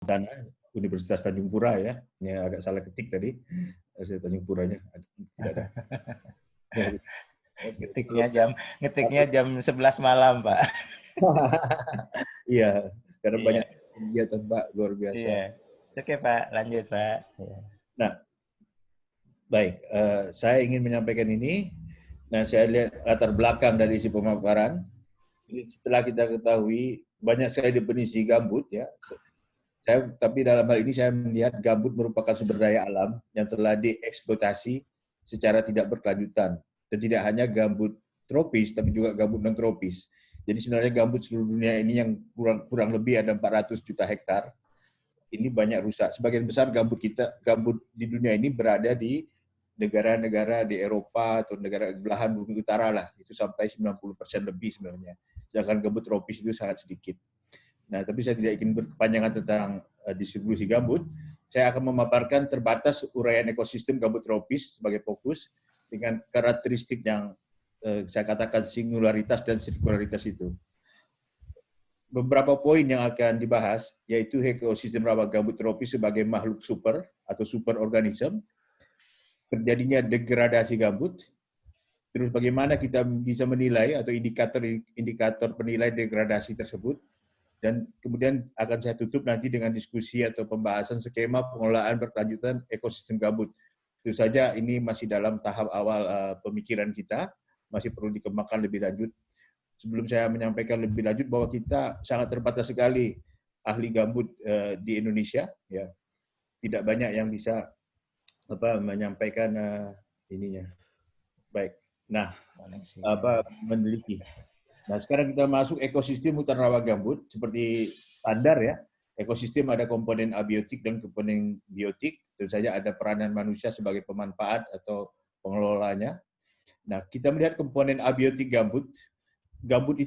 Tanah Universitas Tanjung Pura ya. Ini agak salah ketik tadi. Tanjung Puranya tidak ada. Ngetiknya jam 11 malam, Pak. Iya, karena Iya. banyak kegiatan Pak, luar biasa. Iya. Oke, Pak. Lanjut, Pak. Nah, baik. Saya ingin menyampaikan ini. Nah, saya lihat latar belakang dari isi pemaparan. Jadi setelah kita ketahui banyak sekali definisi gambut ya. Tapi dalam hal ini saya melihat gambut merupakan sumber daya alam yang telah dieksploitasi secara tidak berkelanjutan. Dan tidak hanya gambut tropis, tapi juga gambut non tropis. Jadi sebenarnya gambut seluruh dunia ini yang kurang lebih ada 400 juta hektar. Ini banyak rusak. Sebagian besar gambut di dunia ini berada di negara-negara di Eropa atau negara belahan bumi utara lah. Itu sampai 90% lebih sebenarnya. Sedangkan gambut tropis itu sangat sedikit. Nah, tapi saya tidak ingin berkepanjangan tentang distribusi gambut. Saya akan memaparkan terbatas uraian ekosistem gambut tropis sebagai fokus dengan karakteristik yang saya katakan singularitas dan sirkularitas itu. Beberapa poin yang akan dibahas, yaitu ekosistem rawa gambut tropis sebagai makhluk super atau superorganisme, terjadinya degradasi gambut, terus bagaimana kita bisa menilai atau indikator penilai degradasi tersebut, dan kemudian akan saya tutup nanti dengan diskusi atau pembahasan skema pengelolaan berkelanjutan ekosistem gambut. Tentu saja ini masih dalam tahap awal pemikiran kita, masih perlu dikembangkan lebih lanjut. Sebelum saya menyampaikan lebih lanjut bahwa kita sangat terbatas sekali ahli gambut di Indonesia, ya tidak banyak yang bisa menyampaikan ininya. Baik. Nah, meneliti. Nah, sekarang kita masuk ekosistem hutan rawa gambut seperti standar ya. Ekosistem ada komponen abiotik dan komponen biotik. Tentu saja ada peranan manusia sebagai pemanfaat atau pengelolanya. Nah, kita melihat komponen abiotik gambut. Gambut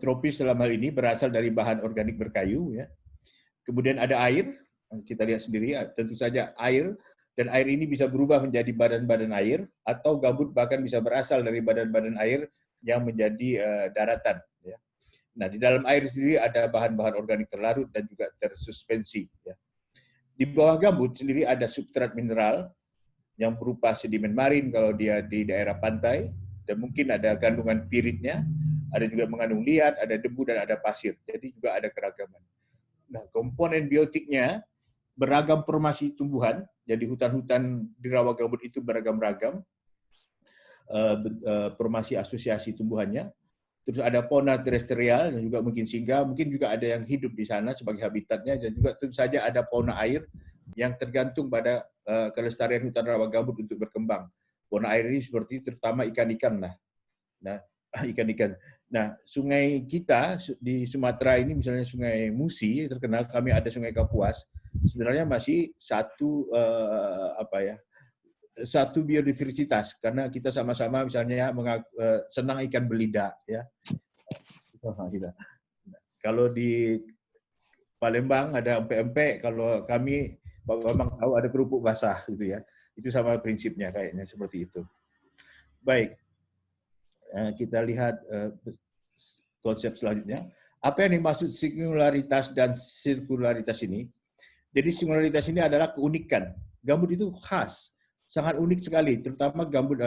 tropis dalam hal ini berasal dari bahan organik berkayu ya. Kemudian ada air, kita lihat sendiri tentu saja air, dan air ini bisa berubah menjadi badan-badan air atau gambut bahkan bisa berasal dari badan-badan air yang menjadi daratan ya. Nah, di dalam air sendiri ada bahan-bahan organik terlarut dan juga tersuspensi ya. Di bawah gambut sendiri ada substrat mineral yang berupa sedimen marin kalau dia di daerah pantai, dan mungkin ada kandungan piritnya, ada juga mengandung liat, ada debu dan ada pasir. Jadi juga ada keragaman. Nah, komponen biotiknya beragam formasi tumbuhan. Jadi hutan-hutan di rawa gambut itu beragam-ragam formasi asosiasi tumbuhannya. Terus ada fauna terestrial yang juga mungkin singgah, mungkin juga ada yang hidup di sana sebagai habitatnya, dan juga tentu saja ada fauna air yang tergantung pada kelestarian hutan rawa gambut untuk berkembang. Fauna air ini seperti terutama ikan-ikan lah. Nah, ikan-ikan. Nah, sungai kita di Sumatera ini misalnya Sungai Musi terkenal, kami ada Sungai Kapuas. Sebenarnya masih satu biodiversitas karena kita sama-sama misalnya senang ikan belida ya. Kalau di Palembang ada empek-empek, kalau kami Pak Bambang tahu ada kerupuk basah gitu ya. Itu sama prinsipnya kayaknya seperti itu. Baik. Kita lihat konsep selanjutnya. Apa yang dimaksud singularitas dan sirkularitas ini? Jadi singularitas ini adalah keunikan. Gambut itu khas, sangat unik sekali, terutama gambut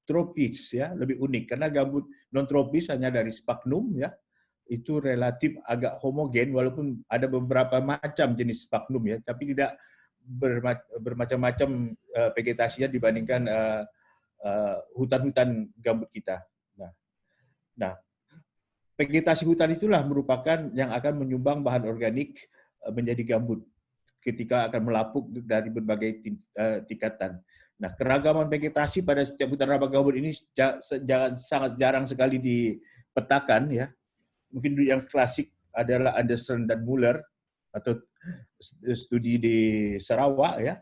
tropis ya, lebih unik karena gambut non tropis hanya dari sphagnum ya. Itu relatif agak homogen walaupun ada beberapa macam jenis sphagnum ya, tapi tidak bermacam-macam vegetasinya dibandingkan hutan-hutan gambut kita. Nah, vegetasi hutan itulah merupakan yang akan menyumbang bahan organik menjadi gambut ketika akan melapuk dari berbagai tingkatan. Nah, keragaman vegetasi pada setiap hutan rawa gambut ini sangat jarang sekali dipetakan ya. Mungkin yang klasik adalah Anderson dan Muller atau studi di Sarawak ya,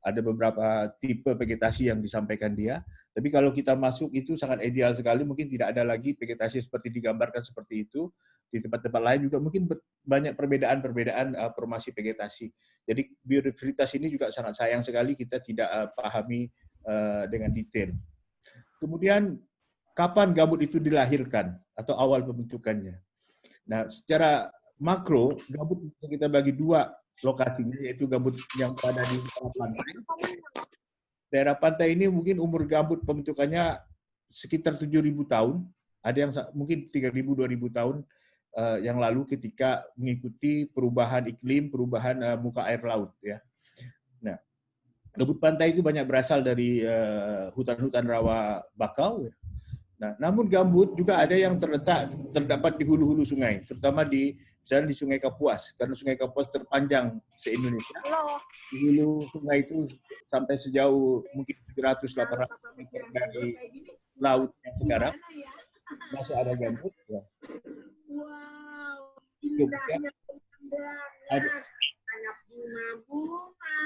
ada beberapa tipe vegetasi yang disampaikan dia. Tapi kalau kita masuk itu sangat ideal sekali, mungkin tidak ada lagi vegetasi seperti digambarkan seperti itu. Di tempat-tempat lain juga mungkin banyak perbedaan-perbedaan formasi vegetasi. Jadi biodiversitas ini juga sangat sayang sekali kita tidak pahami dengan detail. Kemudian kapan gambut itu dilahirkan atau awal pembentukannya? Nah, secara makro, gambut bisa kita bagi dua lokasinya, yaitu gambut yang berada di daerah pantai. Daerah pantai ini mungkin umur gambut pembentukannya sekitar 7.000 tahun, ada yang mungkin 3.000, 2.000 tahun yang lalu ketika mengikuti perubahan iklim, perubahan muka air laut. Ya. Nah, gambut pantai itu banyak berasal dari hutan-hutan rawa bakau. Ya. Nah, namun gambut juga ada yang terdapat di hulu-hulu sungai, terutama misalnya di Sungai Kapuas, karena Sungai Kapuas terpanjang se-Indonesia. Di hulu sungai itu sampai sejauh mungkin 700-800 meter dari laut yang sekarang masih ada gambut. Ya. Wow, Kemudian ada anak bunga-bunga.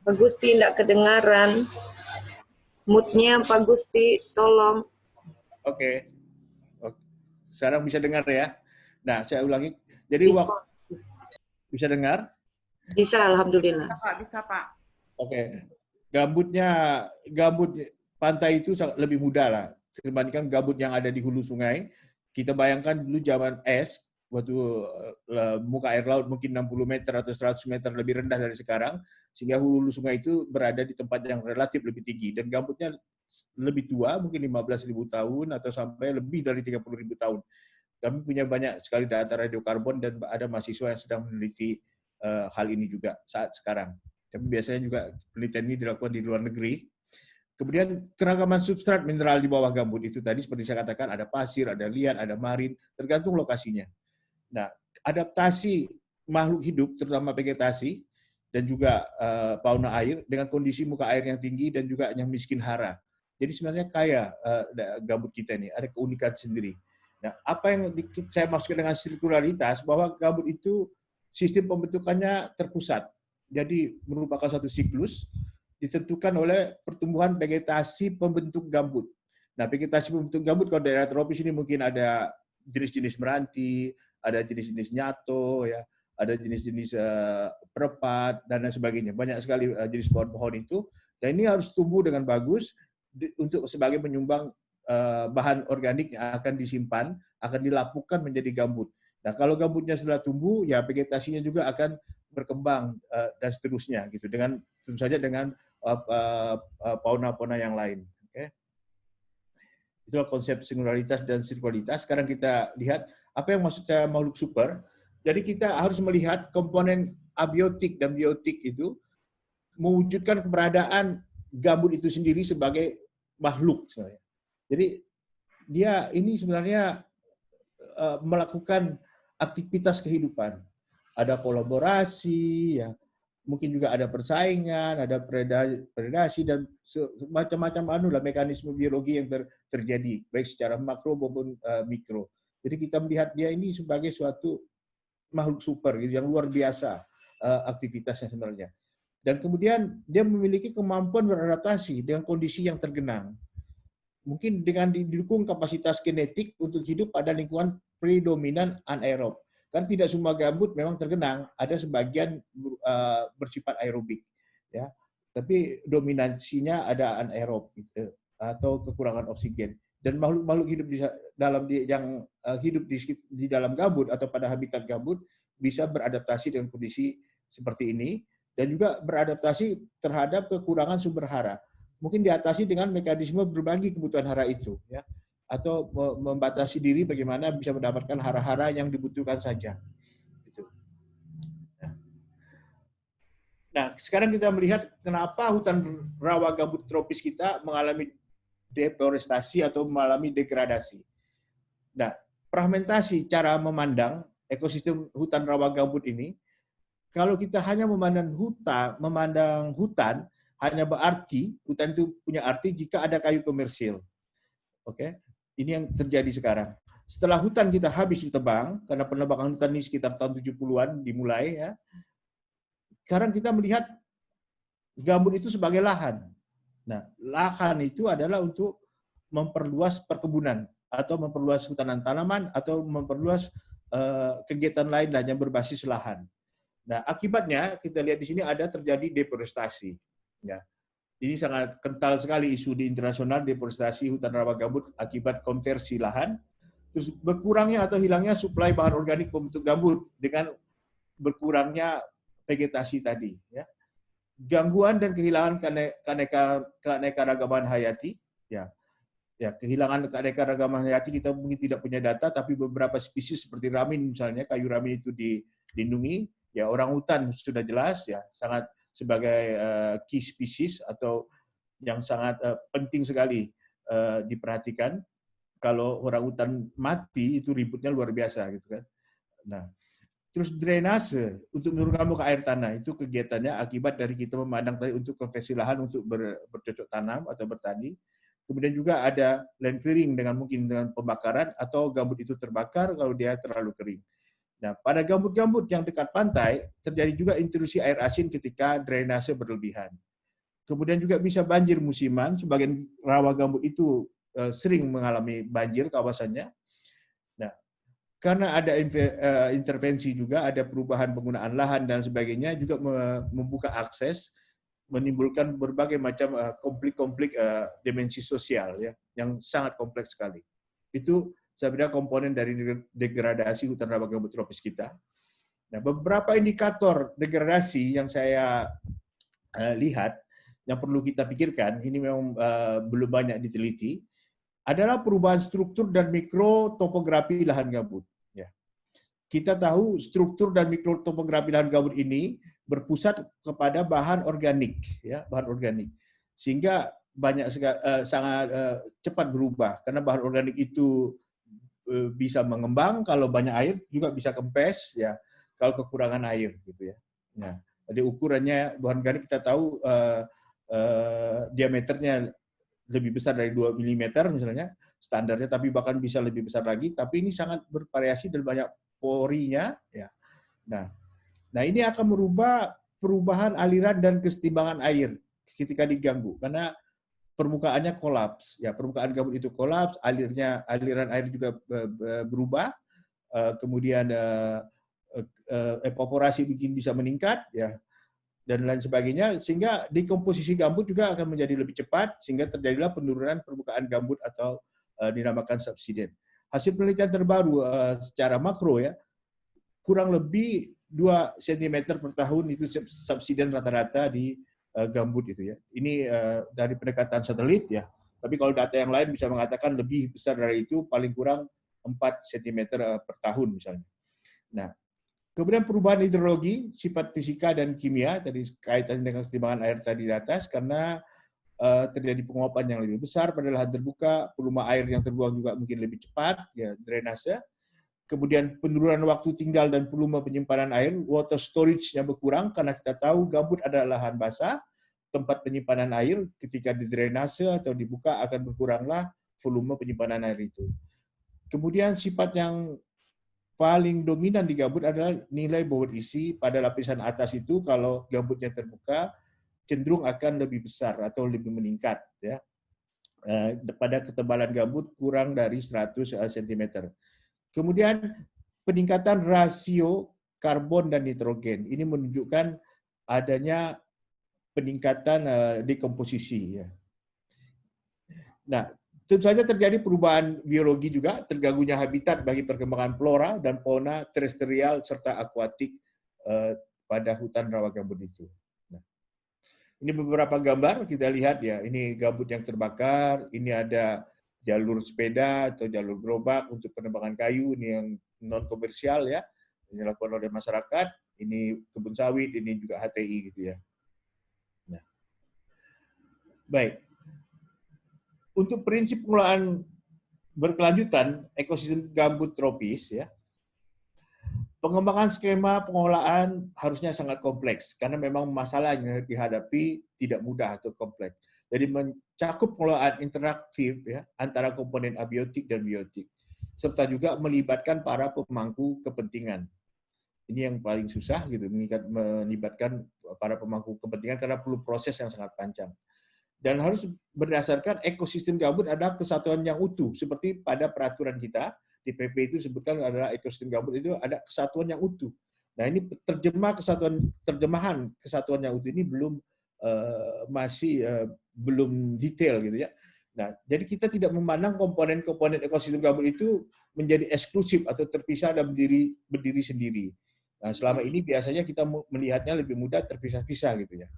Pak Gusti tidak kedengaran. Moodnya Pak Gusti, tolong. Oke. Sekarang bisa dengar ya. Nah, saya ulangi. Jadi bisa dengar? Bisa, alhamdulillah. Bisa Pak. Oke. Gambut pantai itu lebih mudah lah dibandingkan gambut yang ada di hulu sungai. Kita bayangkan dulu zaman es, waktu muka air laut mungkin 60 meter atau 100 meter lebih rendah dari sekarang, sehingga hulu sungai itu berada di tempat yang relatif lebih tinggi. Dan gambutnya lebih tua, mungkin 15.000 tahun atau sampai lebih dari 30.000 tahun. Kami punya banyak sekali data radiokarbon dan ada mahasiswa yang sedang meneliti hal ini juga saat sekarang. Tapi biasanya juga penelitian ini dilakukan di luar negeri. Kemudian keragaman substrat mineral di bawah gambut itu tadi seperti saya katakan ada pasir, ada liat, ada marin, tergantung lokasinya. Nah, adaptasi makhluk hidup terutama vegetasi dan juga fauna air dengan kondisi muka air yang tinggi dan juga yang miskin hara. Jadi sebenarnya kaya gambut kita ini, ada keunikan sendiri. Nah, apa yang saya maksudkan dengan sirkularitas, bahwa gambut itu sistem pembentukannya terpusat. Jadi merupakan satu siklus ditentukan oleh pertumbuhan vegetasi pembentuk gambut. Nah, vegetasi pembentuk gambut kalau daerah tropis ini mungkin ada jenis-jenis meranti, ada jenis-jenis nyato, ya, ada jenis-jenis perepat dan lain sebagainya. Banyak sekali jenis pohon-pohon itu. Dan ini harus tumbuh dengan bagus untuk sebagai penyumbang bahan organik yang akan disimpan, akan dilapukan menjadi gambut. Nah, kalau gambutnya sudah tumbuh, ya vegetasinya juga akan berkembang dan seterusnya gitu. Dengan tentu saja dengan fauna-fauna yang lain. Okay. Itulah konsep singularitas dan sirkularitas. Sekarang kita lihat apa yang maksud saya makhluk super. Jadi kita harus melihat komponen abiotik dan biotik itu mewujudkan keberadaan gambut itu sendiri sebagai makhluk sebenarnya. Jadi dia ini sebenarnya melakukan aktivitas kehidupan. Ada kolaborasi, ya, mungkin juga ada persaingan, ada predasi dan macam-macam mekanisme biologi yang terjadi baik secara makro maupun mikro. Jadi kita melihat dia ini sebagai suatu makhluk super gitu, yang luar biasa aktivitasnya sebenarnya. Dan kemudian dia memiliki kemampuan beradaptasi dengan kondisi yang tergenang. Mungkin dengan didukung kapasitas genetik untuk hidup pada lingkungan predominan anaerob. Kan tidak semua gambut memang tergenang, ada sebagian bersifat aerobik, ya. Tapi dominansinya ada anaerob gitu, atau kekurangan oksigen. Dan makhluk-makhluk hidup yang hidup di dalam gambut atau pada habitat gambut bisa beradaptasi dengan kondisi seperti ini dan juga beradaptasi terhadap kekurangan sumber hara. Mungkin diatasi dengan mekanisme berbagi kebutuhan hara itu, ya. Atau membatasi diri bagaimana bisa mendapatkan hara-hara yang dibutuhkan saja. Gitu. Nah, sekarang kita melihat kenapa hutan rawa gambut tropis kita mengalami deforestasi atau mengalami degradasi. Nah, fragmentasi cara memandang ekosistem hutan rawa gambut ini, kalau kita hanya memandang hutan hanya berarti hutan itu punya arti jika ada kayu komersil. Oke. Ini yang terjadi sekarang. Setelah hutan kita habis ditebang, karena penebangan hutan ini sekitar tahun 70-an dimulai, ya. Sekarang kita melihat gambut itu sebagai lahan. Nah, lahan itu adalah untuk memperluas perkebunan atau memperluas hutanan tanaman atau memperluas kegiatan lain yang berbasis lahan. Nah, akibatnya kita lihat di sini ada terjadi deforestasi. Ya. ini sangat kental sekali isu di internasional deforestasi hutan rawa gambut akibat konversi lahan. Terus berkurangnya atau hilangnya suplai bahan organik pembentuk gambut dengan berkurangnya vegetasi tadi. Ya. Gangguan dan kehilangan keanekaragaman hayati. Ya, kehilangan keanekaragaman hayati kita mungkin tidak punya data, tapi beberapa spesies seperti ramin misalnya, kayu ramin itu dilindungi. Ya, orang hutan sudah jelas, ya sangat sebagai key species atau yang sangat penting sekali diperhatikan. Kalau orang hutan mati itu ributnya luar biasa gitu kan. Nah, terus drainase untuk menurunkan muka air tanah itu kegiatannya akibat dari kita memandang tadi untuk konversi lahan untuk bercocok tanam atau bertani. Kemudian juga ada land clearing dengan mungkin dengan pembakaran atau gambut itu terbakar kalau dia terlalu kering. Nah, pada gambut-gambut yang dekat pantai, terjadi juga intrusi air asin ketika drainase berlebihan. Kemudian juga bisa banjir musiman, sebagian rawa gambut itu sering mengalami banjir kawasannya. Nah, karena ada intervensi juga, ada perubahan penggunaan lahan dan sebagainya, juga membuka akses, menimbulkan berbagai macam konflik-konflik dimensi sosial ya, yang sangat kompleks sekali. Itu saya kira komponen dari degradasi hutan rawa gambut tropis kita. Nah, beberapa indikator degradasi yang saya lihat yang perlu kita pikirkan, ini memang belum banyak diteliti, adalah perubahan struktur dan mikrotopografi lahan gambut. Ya. Kita tahu struktur dan mikrotopografi lahan gambut ini berpusat kepada bahan organik, ya, bahan organik, sehingga sangat cepat berubah karena bahan organik itu bisa mengembang, kalau banyak air juga bisa kempes ya, kalau kekurangan air gitu ya. Nah, jadi ukurannya bahan organik kita tahu diameternya lebih besar dari 2 mm misalnya standarnya, tapi bahkan bisa lebih besar lagi, tapi ini sangat bervariasi dan banyak porinya ya. Nah, ini akan merubah perubahan aliran dan kesetimbangan air ketika diganggu karena permukaannya kolaps, ya permukaan gambut itu kolaps, aliran air juga berubah, kemudian evaporasi mungkin bisa meningkat, ya dan lain sebagainya, sehingga dekomposisi gambut juga akan menjadi lebih cepat, sehingga terjadilah penurunan permukaan gambut atau dinamakan subsiden. Hasil penelitian terbaru secara makro ya, kurang lebih 2 cm per tahun itu subsiden rata-rata di gambut itu ya. Ini dari pendekatan satelit ya. Tapi kalau data yang lain bisa mengatakan lebih besar dari itu, paling kurang 4 cm per tahun misalnya. Nah, kemudian perubahan hidrologi, sifat fisika dan kimia tadi kaitan dengan kesetimbangan air tadi di atas, karena terjadi penguapan yang lebih besar pada lahan terbuka, volume air yang terbuang juga mungkin lebih cepat, ya drainase. Kemudian penurunan waktu tinggal dan volume penyimpanan air, water storage-nya berkurang karena kita tahu gambut adalah lahan basah, tempat penyimpanan air ketika didrainase atau dibuka akan berkuranglah volume penyimpanan air itu. Kemudian sifat yang paling dominan di gambut adalah nilai bobot isi pada lapisan atas itu kalau gambutnya terbuka cenderung akan lebih besar atau lebih meningkat ya. Pada ketebalan gambut kurang dari 100 cm. Kemudian peningkatan rasio karbon dan nitrogen. Ini menunjukkan adanya peningkatan dekomposisi. Ya. Nah, tentu saja terjadi perubahan biologi juga, terganggunya habitat bagi perkembangan flora dan fauna terestrial serta akuatik pada hutan rawa gambut itu. Nah, ini beberapa gambar kita lihat ya. Ini gambut yang terbakar, ini ada jalur sepeda atau jalur gerobak untuk penebangan kayu, ini yang non komersial ya, ini dilakukan oleh masyarakat, ini kebun sawit, ini juga HTI gitu ya. Nah. Baik. Untuk prinsip pengelolaan berkelanjutan ekosistem gambut tropis ya. Pengembangan skema pengelolaan harusnya sangat kompleks karena memang masalah yang dihadapi tidak mudah atau kompleks. Jadi mencakup pengelolaan interaktif ya antara komponen abiotik dan biotik, serta juga melibatkan para pemangku kepentingan. Ini yang paling susah gitu, melibatkan para pemangku kepentingan karena perlu proses yang sangat panjang. Dan harus berdasarkan ekosistem gambut adalah kesatuan yang utuh, seperti pada peraturan kita di PP itu sebutkan adalah ekosistem gambut itu ada kesatuan yang utuh. Nah ini terjemahan kesatuan yang utuh ini belum masih belum detail gitu ya. Nah, jadi kita tidak memandang komponen-komponen ekosistem gambut itu menjadi eksklusif atau terpisah dan berdiri sendiri. Nah, selama ini biasanya kita melihatnya lebih mudah terpisah-pisah gitu ya.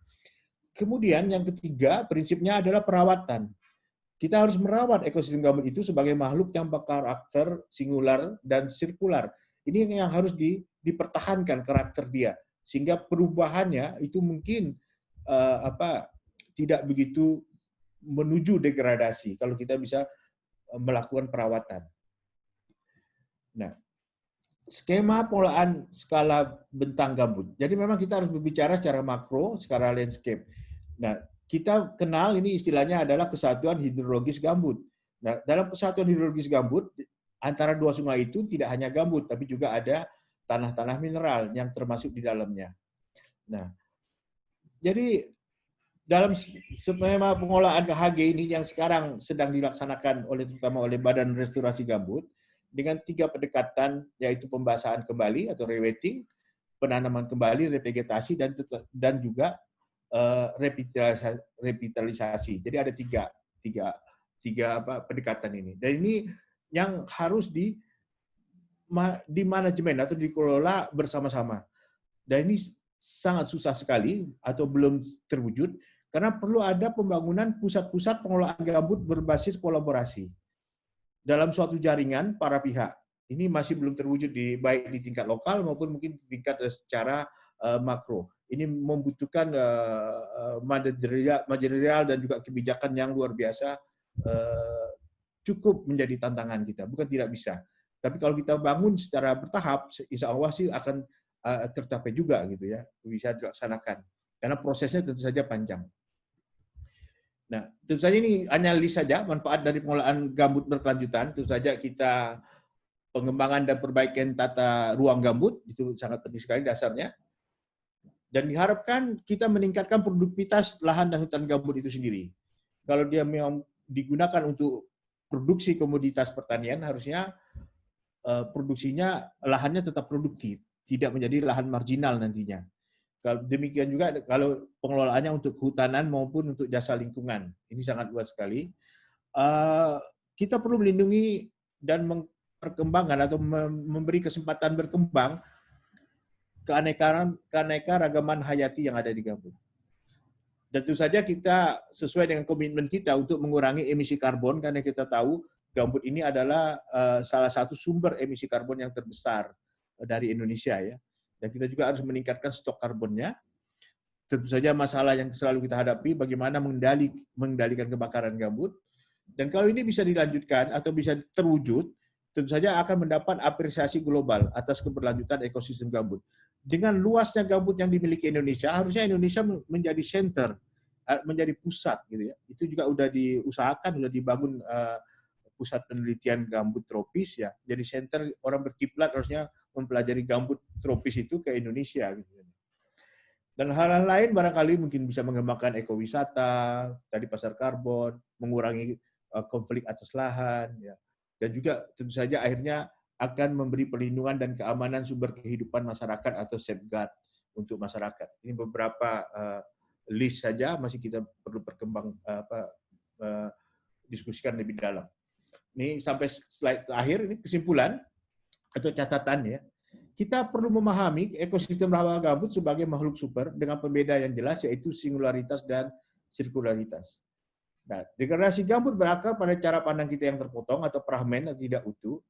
Kemudian yang ketiga, prinsipnya adalah perawatan. Kita harus merawat ekosistem gambut itu sebagai makhluk yang berkarakter singular dan sirkular. Ini yang harus dipertahankan karakter dia, sehingga perubahannya itu mungkin tidak begitu menuju degradasi kalau kita bisa melakukan perawatan. Nah, skema pengelolaan skala bentang gambut. Jadi memang kita harus berbicara secara makro, secara landscape. Nah, kita kenal ini istilahnya adalah kesatuan hidrologis gambut. Nah, dalam kesatuan hidrologis gambut, antara dua sungai itu tidak hanya gambut, tapi juga ada tanah-tanah mineral yang termasuk di dalamnya. Nah, jadi dalam skema pengelolaan KHG ini yang sekarang sedang dilaksanakan terutama oleh Badan Restorasi Gambut dengan 3 pendekatan, yaitu pembasahan kembali atau rewetting, penanaman kembali, revegetasi, dan juga revitalisasi. Jadi ada tiga pendekatan ini. Dan ini yang harus di manajemen atau dikelola bersama-sama. Dan ini sangat susah sekali atau belum terwujud karena perlu ada pembangunan pusat-pusat pengelolaan gambut berbasis kolaborasi dalam suatu jaringan para pihak. Ini masih belum terwujud baik di tingkat lokal maupun mungkin di tingkat secara makro. Ini membutuhkan manajerial dan juga kebijakan yang luar biasa, cukup menjadi tantangan kita. Bukan tidak bisa. Tapi kalau kita bangun secara bertahap, insya Allah sih akan tercapai juga gitu ya, bisa dilaksanakan. Karena prosesnya tentu saja panjang. Nah, tentu saja ini hanya list saja manfaat dari pengelolaan gambut berkelanjutan. Tentu saja kita pengembangan dan perbaikan tata ruang gambut itu sangat penting sekali dasarnya. Dan diharapkan kita meningkatkan produktivitas lahan dan hutan gambut itu sendiri. Kalau dia memang digunakan untuk produksi komoditas pertanian, harusnya produksinya lahannya tetap produktif, tidak menjadi lahan marginal nantinya. Demikian juga kalau pengelolaannya untuk kehutanan maupun untuk jasa lingkungan. Ini sangat luas sekali. Kita perlu melindungi dan memperkembangkan atau memberi kesempatan berkembang keanekaragaman hayati yang ada di gambut. Dan tentu saja kita sesuai dengan komitmen kita untuk mengurangi emisi karbon, karena kita tahu gambut ini adalah salah satu sumber emisi karbon yang terbesar dari Indonesia ya. Dan kita juga harus meningkatkan stok karbonnya. Tentu saja masalah yang selalu kita hadapi bagaimana mengendalikan kebakaran gambut. Dan kalau ini bisa dilanjutkan atau bisa terwujud, tentu saja akan mendapat apresiasi global atas keberlanjutan ekosistem gambut. Dengan luasnya gambut yang dimiliki Indonesia, harusnya Indonesia menjadi center, menjadi pusat gitu ya. Itu juga sudah diusahakan, sudah dibangun pusat penelitian gambut tropis ya. Jadi center orang berkiblat harusnya mempelajari gambut tropis itu ke Indonesia gitu. Dan hal lain barangkali mungkin bisa mengembangkan ekowisata, tadi pasar karbon, mengurangi konflik atas lahan ya. Dan juga tentu saja akhirnya akan memberi perlindungan dan keamanan sumber kehidupan masyarakat atau safeguard untuk masyarakat. Ini beberapa list saja, masih kita perlu diskusikan lebih dalam. Ini sampai slide terakhir, ini kesimpulan atau catatan ya. Kita perlu memahami ekosistem rawa gambut sebagai makhluk super dengan pembeda yang jelas, yaitu singularitas dan sirkularitas. Nah, degradasi gambut berakar pada cara pandang kita yang terpotong atau fragmen atau tidak utuh,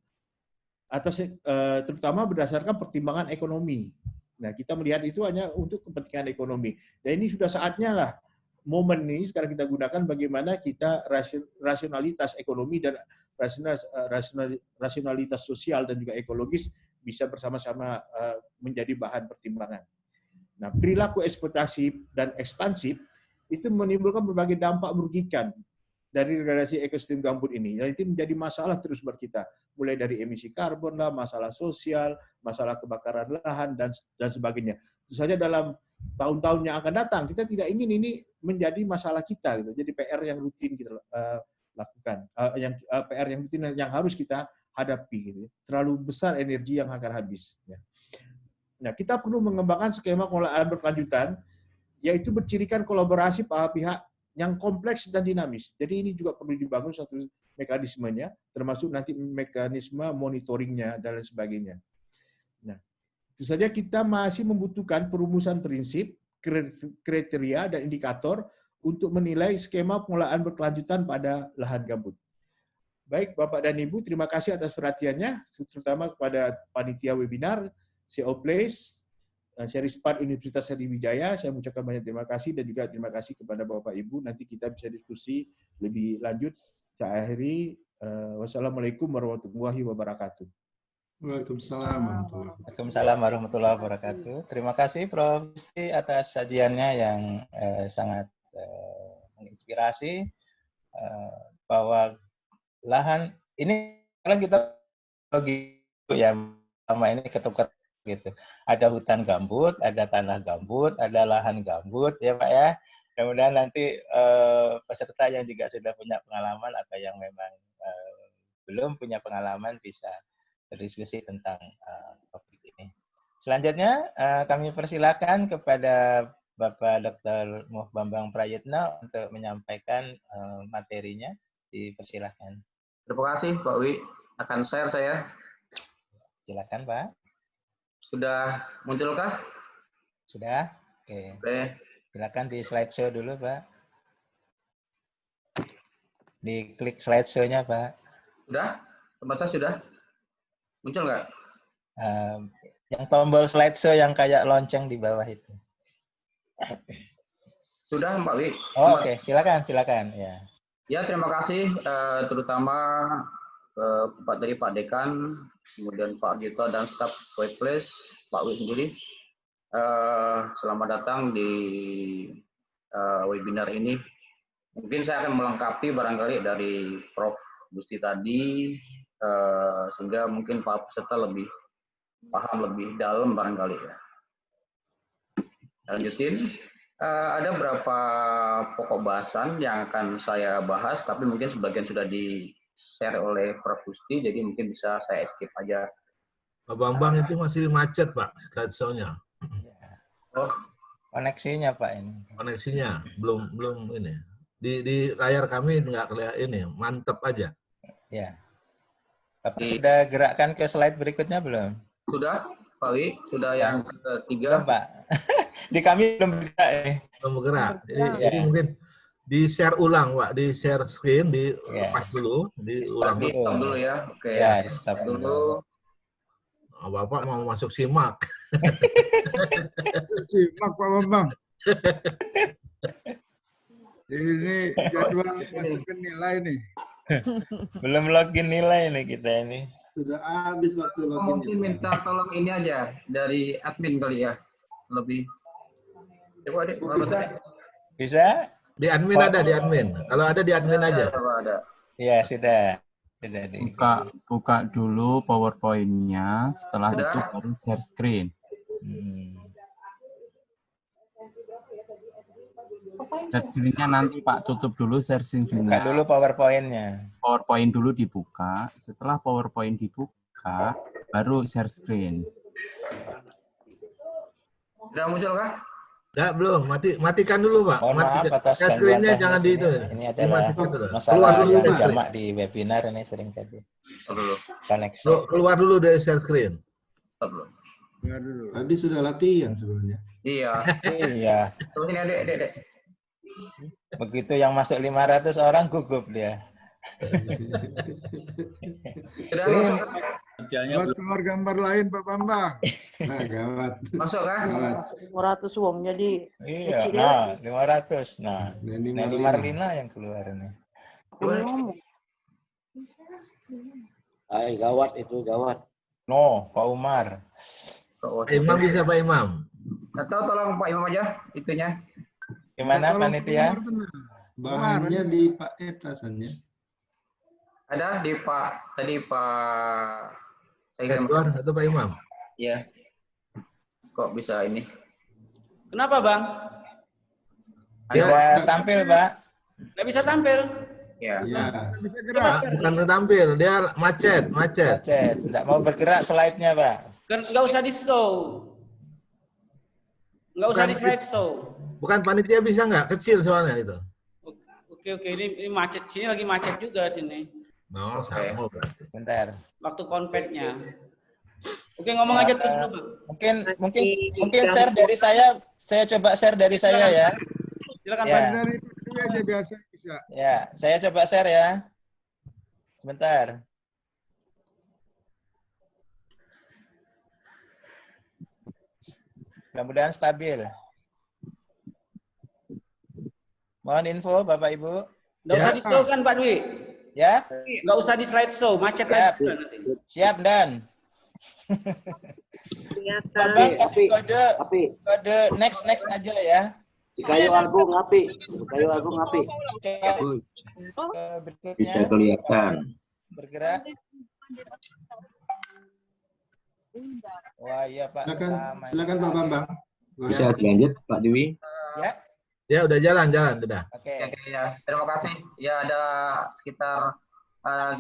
terutama berdasarkan pertimbangan ekonomi. Nah, kita melihat itu hanya untuk kepentingan ekonomi. Dan ini sudah saatnya lah, momen ini sekarang kita gunakan bagaimana kita rasionalitas ekonomi dan rasionalitas sosial dan juga ekologis bisa bersama-sama menjadi bahan pertimbangan. Nah, perilaku eksploitasi dan ekspansif itu menimbulkan berbagai dampak merugikan dari degradasi ekosistem gambut ini. Dan itu menjadi masalah terus buat kita. Mulai dari emisi karbon lah, masalah sosial, masalah kebakaran lahan, dan sebagainya. Tentu saja dalam tahun-tahun yang akan datang, kita tidak ingin ini menjadi masalah kita. Gitu. Jadi PR yang rutin kita lakukan. PR yang rutin yang harus kita hadapi. Gitu. Terlalu besar energi yang akan habis. Ya. Nah, kita perlu mengembangkan skema pengelolaan berkelanjutan yaitu bercirikan kolaborasi para pihak yang kompleks dan dinamis. Jadi ini juga perlu dibangun satu mekanismenya, termasuk nanti mekanisme monitoringnya dan lain sebagainya. Nah, itu saja kita masih membutuhkan perumusan prinsip, kriteria, dan indikator untuk menilai skema pengelolaan berkelanjutan pada lahan gambut. Baik, Bapak dan Ibu, terima kasih atas perhatiannya, terutama kepada panitia webinar, CO Place, Seri Spark Universitas Sriwijaya. Saya mengucapkan banyak terima kasih dan juga terima kasih kepada Bapak Ibu. Nanti kita bisa diskusi lebih lanjut. Saya akhiri. Wassalamualaikum warahmatullahi wabarakatuh. Waalaikumsalam warahmatullahi wabarakatuh. Terima kasih Prof. Gusti atas sajiannya yang sangat menginspirasi, bahwa lahan ini sekarang kita lagi yang sama ini ketuk-ketuk gitu. Ada hutan gambut, ada tanah gambut, ada lahan gambut, ya Pak ya. Mudah-mudahan nanti peserta yang juga sudah punya pengalaman atau yang memang belum punya pengalaman bisa berdiskusi tentang topik ini. Selanjutnya kami persilakan kepada Bapak Dr. Muh Bambang Prayitno untuk menyampaikan materinya. Dipersilakan. Terima kasih Pak Wi. Akan share saya. Silakan Pak. Sudah munculkah? Sudah? Oke. Oke. Silakan di slideshow dulu Pak. Diklik slideshow-nya Pak. Sudah? Tempat saya sudah? Muncul nggak? Yang tombol slideshow yang kayak lonceng di bawah itu. Sudah Pak Wi. Oh, oke. Silakan. Ya. Ya, terima kasih terutama dari Pak Dekan, kemudian Pak Ardhito dan staf Workplace, Pak Wi sendiri. Selamat datang di webinar ini. Mungkin saya akan melengkapi barangkali dari Prof. Gusti tadi, sehingga mungkin Pak peserta lebih paham lebih dalam barangkali ya. Lanjutin. Ada beberapa pokok bahasan yang akan saya bahas, tapi mungkin sebagian sudah di-share oleh Prof. Gusti, jadi mungkin bisa saya skip aja. Pak Bambang itu masih macet, Pak, slideshow-nya. Oh, koneksinya Pak ini. Koneksinya belum ini. Di layar kami nggak kelihatan ini, mantep aja. Ya. Bapak sudah gerakkan ke slide berikutnya belum? Sudah, Pak Wi, sudah yang ketiga. Belum, Pak. Di kami belum bergerak ya. Belum bergerak. Jadi mungkin di-share ulang, Pak. Di-share screen, dilepas dulu, diulang Di stop dulu ya. Oke. Ya, di stop dulu. Oh, Bapak mau masuk simak. Simak Pak Bambang. Ini jadwal masukin nilai nih. Belum login nilai nih kita ini. Sudah habis waktu login. Mungkin minta tolong ini aja dari admin kali ya. Lebih. Coba Adik, Bisa? Di admin ada, di admin. Kalau ada di admin aja. Ada. Ya, sudah. Buka dulu PowerPoint-nya, setelah Sudah. itu baru share screen. Share screen-nya nanti Pak tutup dulu share Buka screen-nya. dulu PowerPoint-nya. PowerPoint dulu dibuka, setelah PowerPoint dibuka, baru share screen. Sudah muncul kah? Enggak, belum. Matikan dulu, Pak. Mohon maaf atas share screen-nya gangguan jangan di teknis itu. ini adalah Dimatikan dulu. Keluar masalah dulu yang dari screen. jamak di webinar ini sering jadi Dulu. koneksi. Keluar dulu dari share screen. Belum. Tadi sudah latihan sebenarnya. Iya. Iya. Terus ini Adik. Begitu yang masuk 500 orang gugup dia. Sudah masuk kah? Buat keluar gambar lain Pak Bambang. Nah, gawat. Masuk kah? Gawat. 500 uang jadi Iya, kecil nah 500. Nah, Neni Neni Marlina yang keluar ini. ngomong. Ay, gawat itu, gawat. No, Pak Umar. Pak Imam bisa, Pak Imam. Atau tolong Pak Imam aja itunya. Gimana panitia? Bahannya di Pak Ed rasanya. Ada di Pak tadi Pak Edward atau Pak Imam? Iya. Kok bisa ini? Kenapa, Bang? Tidak tampil, Pak. Nggak bisa tampil. Ya. Ya. Bisa gerak. Bukan tampil, dia macet. Macet. Tidak mau bergerak slide-nya, Pak. Nggak usah di show. Nggak usah di slide show. Bukan panitia bisa nggak? Kecil soalnya itu. Oke, ini macet. Sini lagi macet juga sini. No, sama berarti. Bentar. Waktu konpetnya. Oke, ngomong aja terus dulu, Bang. Mungkin share dari saya coba share dari saya ya. Silakan, ya. Pak. Dari itu aja biasa bisa. Ya, saya coba share ya. Sebentar. Mudah-mudahan stabil. Mohon info Bapak Ibu. Nggak usah di-show kan Pak Dwi? Ya? Nggak usah di slide show, macet Siap. lagi nanti. Siap Dan. Bapak kasih kode next aja ya. Di kayu album api. Kayu album api. Berikutnya. Bisa kelihatan. Bergerak. Wah iya Pak. Silakan Pak Bambang. Bisa lanjut Pak Dewi. Ya. Ya udah jalan udah. Oke. Ya, terima kasih. Ya ada sekitar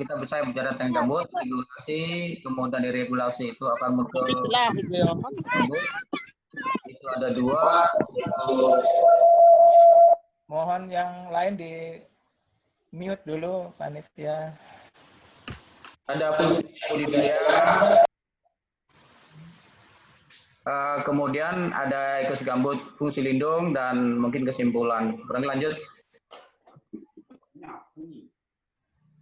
kita bisa bicara tentang gambut, regulasi, kemudian di regulasi itu akan muncul gambut. Itu ada 2. Mohon yang lain di mute dulu panitia. Ada fungsi budidaya. Kemudian ada ekosistem gambut, fungsi lindung, dan mungkin kesimpulan. Berani lanjut.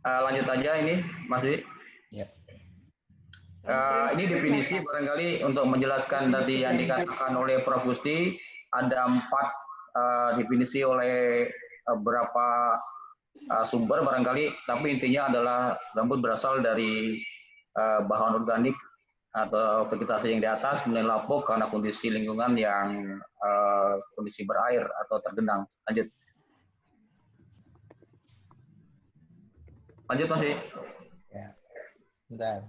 Lanjut aja ini, Mas Wi. Ya. Ini definisi barangkali untuk menjelaskan tadi yang dikatakan oleh Prof. Gusti, ada 4 definisi oleh beberapa sumber barangkali, tapi intinya adalah gambut berasal dari bahan organik atau vegetasi yang di atas, kemudian lapuk karena kondisi lingkungan yang kondisi berair atau tergenang. Lanjut. Lanjut masih. Ya. Bentar.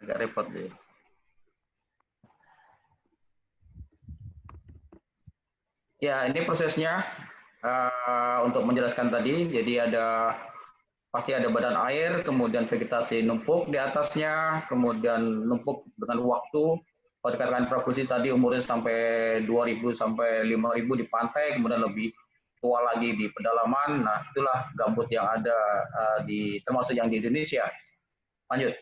Agak repot deh. Ya, ini prosesnya untuk menjelaskan tadi. Jadi pasti ada badan air, kemudian vegetasi numpuk di atasnya, kemudian numpuk dengan waktu. Kalau dikatakan Prof. Gusti tadi umurnya sampai 2000 sampai 5000 di pantai, kemudian lebih tua lagi di pedalaman. Nah, itulah gambut yang ada termasuk yang di Indonesia. Lanjut.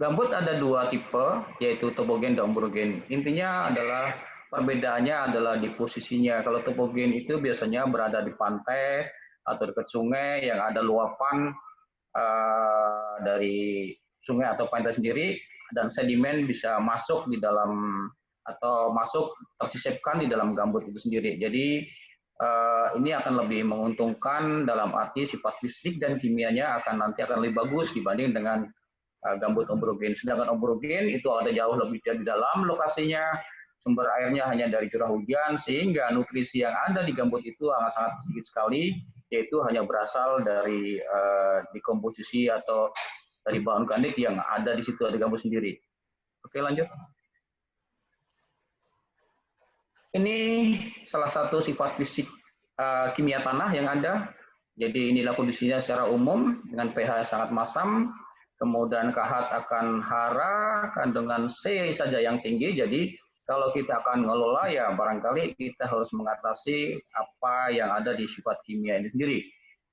Gambut ada 2 tipe, yaitu topogen dan ombrogen. Intinya adalah perbedaannya adalah di posisinya. Kalau topogen itu biasanya berada di pantai atau dekat sungai yang ada luapan dari sungai atau pantai sendiri, dan sedimen bisa masuk di dalam atau tersisipkan di dalam gambut itu sendiri. Jadi ini akan lebih menguntungkan dalam arti sifat fisik dan kimianya nanti akan lebih bagus dibanding dengan gambut ombrogen. Sedangkan ombrogen itu ada jauh lebih di dalam lokasinya, sumber airnya hanya dari curah hujan, sehingga nutrisi yang ada di gambut itu sangat sedikit sekali, yaitu hanya berasal dari dekomposisi atau dari bahan organik yang ada di situ, ada gambut sendiri. Oke, lanjut. Ini salah satu sifat fisik kimia tanah yang ada. Jadi inilah kondisinya secara umum dengan pH sangat masam, kemudian KH akan hara, kandungan C saja yang tinggi. Jadi kalau kita akan ngelola ya barangkali kita harus mengatasi apa yang ada di sifat kimia ini sendiri.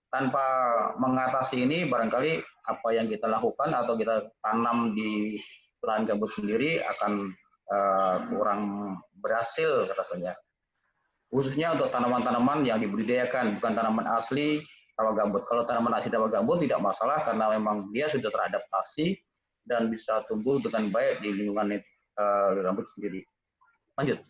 Tanpa mengatasi ini barangkali apa yang kita lakukan atau kita tanam di lahan gambut sendiri akan kurang berhasil rasanya. Khususnya untuk tanaman-tanaman yang dibudidayakan, bukan tanaman asli rawa gambut. Kalau tanaman asli rawa gambut tidak masalah karena memang dia sudah teradaptasi dan bisa tumbuh dengan baik di lingkungan gambut sendiri. Lanjut.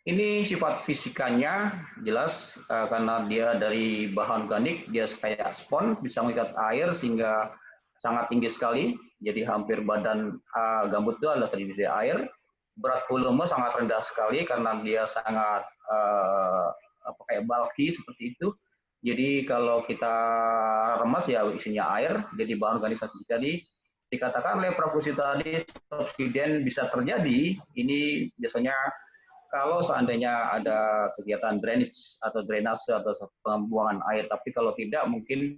Ini sifat fisikanya jelas karena dia dari bahan organik, dia kayak spons, bisa mengikat air sehingga sangat tinggi sekali. Jadi hampir badan gambut itu adalah terdiri dari air. Berat volume sangat rendah sekali karena dia sangat kayak bulky seperti itu. Jadi kalau kita remas ya isinya air. Jadi bahan organik tadi dikatakan oleh Prof. Gusti tadi subsiden bisa terjadi. Ini biasanya kalau seandainya ada kegiatan drainage atau drainase atau pembuangan air, tapi kalau tidak mungkin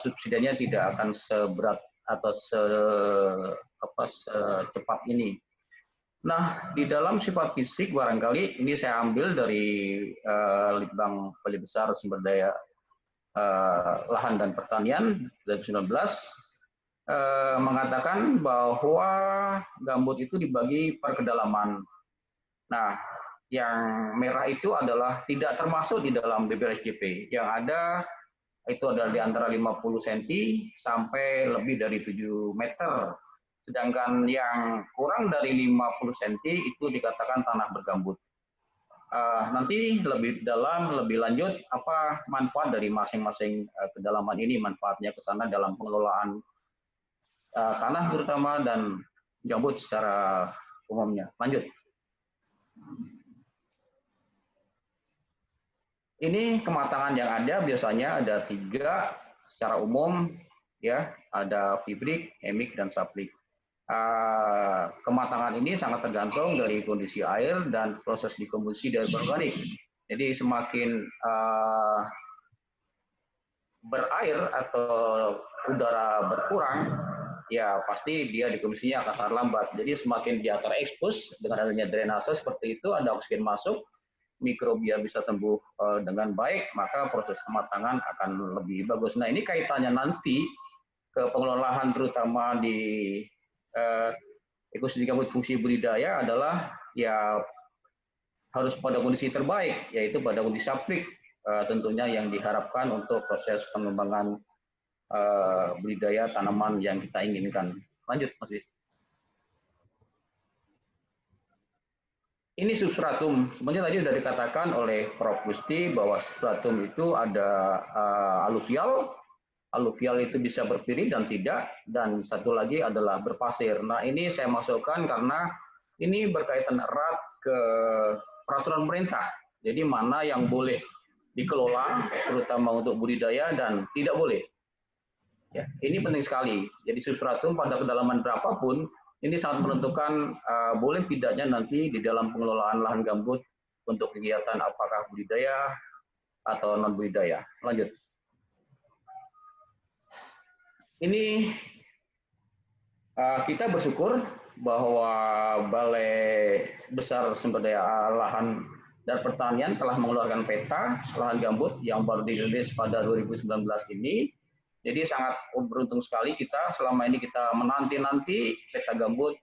subsidinya tidak akan seberat atau secepat ini. Nah, di dalam sifat fisik barangkali ini saya ambil dari Litbang Balai Besar Sumber Daya Lahan dan Pertanian 2019 mengatakan bahwa gambut itu dibagi per kedalaman. Nah, yang merah itu adalah tidak termasuk di dalam BPRSJP. Yang ada itu adalah di antara 50 cm sampai lebih dari 7 meter. Sedangkan yang kurang dari 50 cm itu dikatakan tanah bergambut. Nanti lebih dalam, lebih lanjut, apa manfaat dari masing-masing kedalaman ini, manfaatnya ke sana dalam pengelolaan tanah terutama dan gambut secara umumnya. Lanjut. Ini kematangan yang ada biasanya ada 3 secara umum, ya, ada fibrik, hemik, dan saplik. Kematangan ini sangat tergantung dari kondisi air dan proses dekomposisi dari organik. Jadi semakin berair atau udara berkurang, ya pasti dia dekomposisinya akan sangat lambat. Jadi semakin dia terekspos dengan adanya drainase seperti itu, ada oksigen masuk, mikrobia bisa tumbuh dengan baik, maka proses kematangan akan lebih bagus. Nah, ini kaitannya nanti ke pengelolaan terutama di ekosistem gambut fungsi budidaya adalah ya harus pada kondisi terbaik, yaitu pada kondisi saplik tentunya yang diharapkan untuk proses pengembangan budidaya tanaman yang kita inginkan. Lanjut, Mas. Ini substratum. Sebenarnya tadi sudah dikatakan oleh Prof. Gusti bahwa substratum itu ada aluvial. Aluvial itu bisa berpirit dan tidak. Dan satu lagi adalah berpasir. Nah, ini saya masukkan karena ini berkaitan erat ke peraturan pemerintah. Jadi mana yang boleh dikelola, terutama untuk budidaya, dan tidak boleh. Ya, ini penting sekali. Jadi substratum pada kedalaman berapapun, ini sangat menentukan boleh tidaknya nanti di dalam pengelolaan lahan gambut untuk kegiatan apakah budidaya atau non budidaya. Lanjut. Ini kita bersyukur bahwa Balai Besar Sumber Daya Lahan dan Pertanian telah mengeluarkan peta lahan gambut yang baru dirilis pada 2019 ini. Jadi sangat beruntung sekali kita, selama ini kita menanti-nanti peta gambut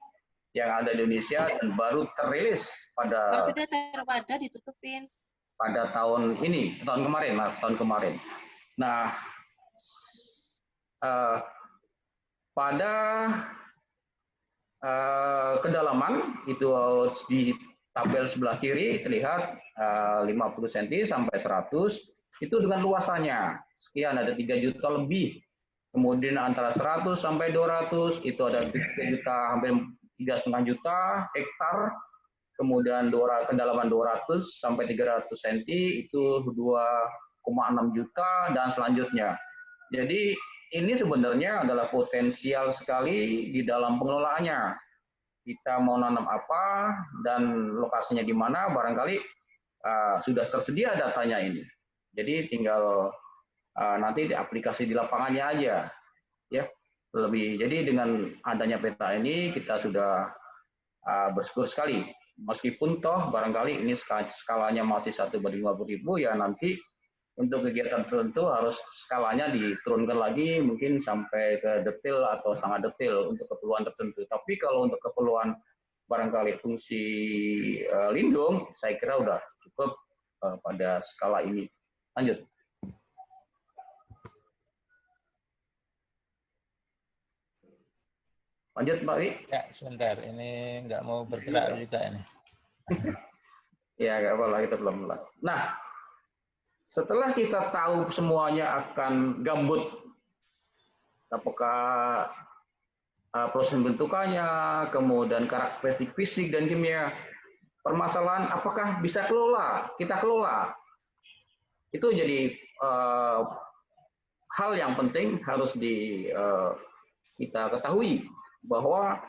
yang ada di Indonesia dan baru terilis pada sudah terpada ditutupin pada tahun ini, tahun kemarin. Nah, pada kedalaman itu di tabel sebelah kiri terlihat 50 cm sampai 100 itu dengan luasannya. Sekian ada 3 juta lebih. Kemudian antara 100 sampai 200 itu ada 3 juta, hampir 3,5 juta hektar. Kemudian kedalaman 200 sampai 300 cm itu 2,6 juta dan selanjutnya. Jadi ini sebenarnya adalah potensial sekali di dalam pengelolaannya. Kita mau nanam apa dan lokasinya di mana barangkali sudah tersedia datanya ini. Jadi tinggal nanti di aplikasi di lapangannya aja, ya lebih. Jadi dengan adanya peta ini kita sudah bersyukur sekali. Meskipun toh barangkali ini skalanya masih 1/50.000, ya nanti untuk kegiatan tertentu harus skalanya diturunkan lagi mungkin sampai ke detail atau sangat detail untuk keperluan tertentu. Tapi kalau untuk keperluan barangkali fungsi lindung, saya kira udah cukup pada skala ini. Lanjut. Lanjut, Mbak Wi. Ya, sebentar. Ini nggak mau bergerak juga ini. Ya, nggak apa-apa, kita belum mulai. Nah, setelah kita tahu semuanya akan gambut, apakah proses bentukannya, kemudian karakteristik fisik dan kimia, permasalahan apakah bisa kita kelola. Itu jadi hal yang penting harus kita ketahui bahwa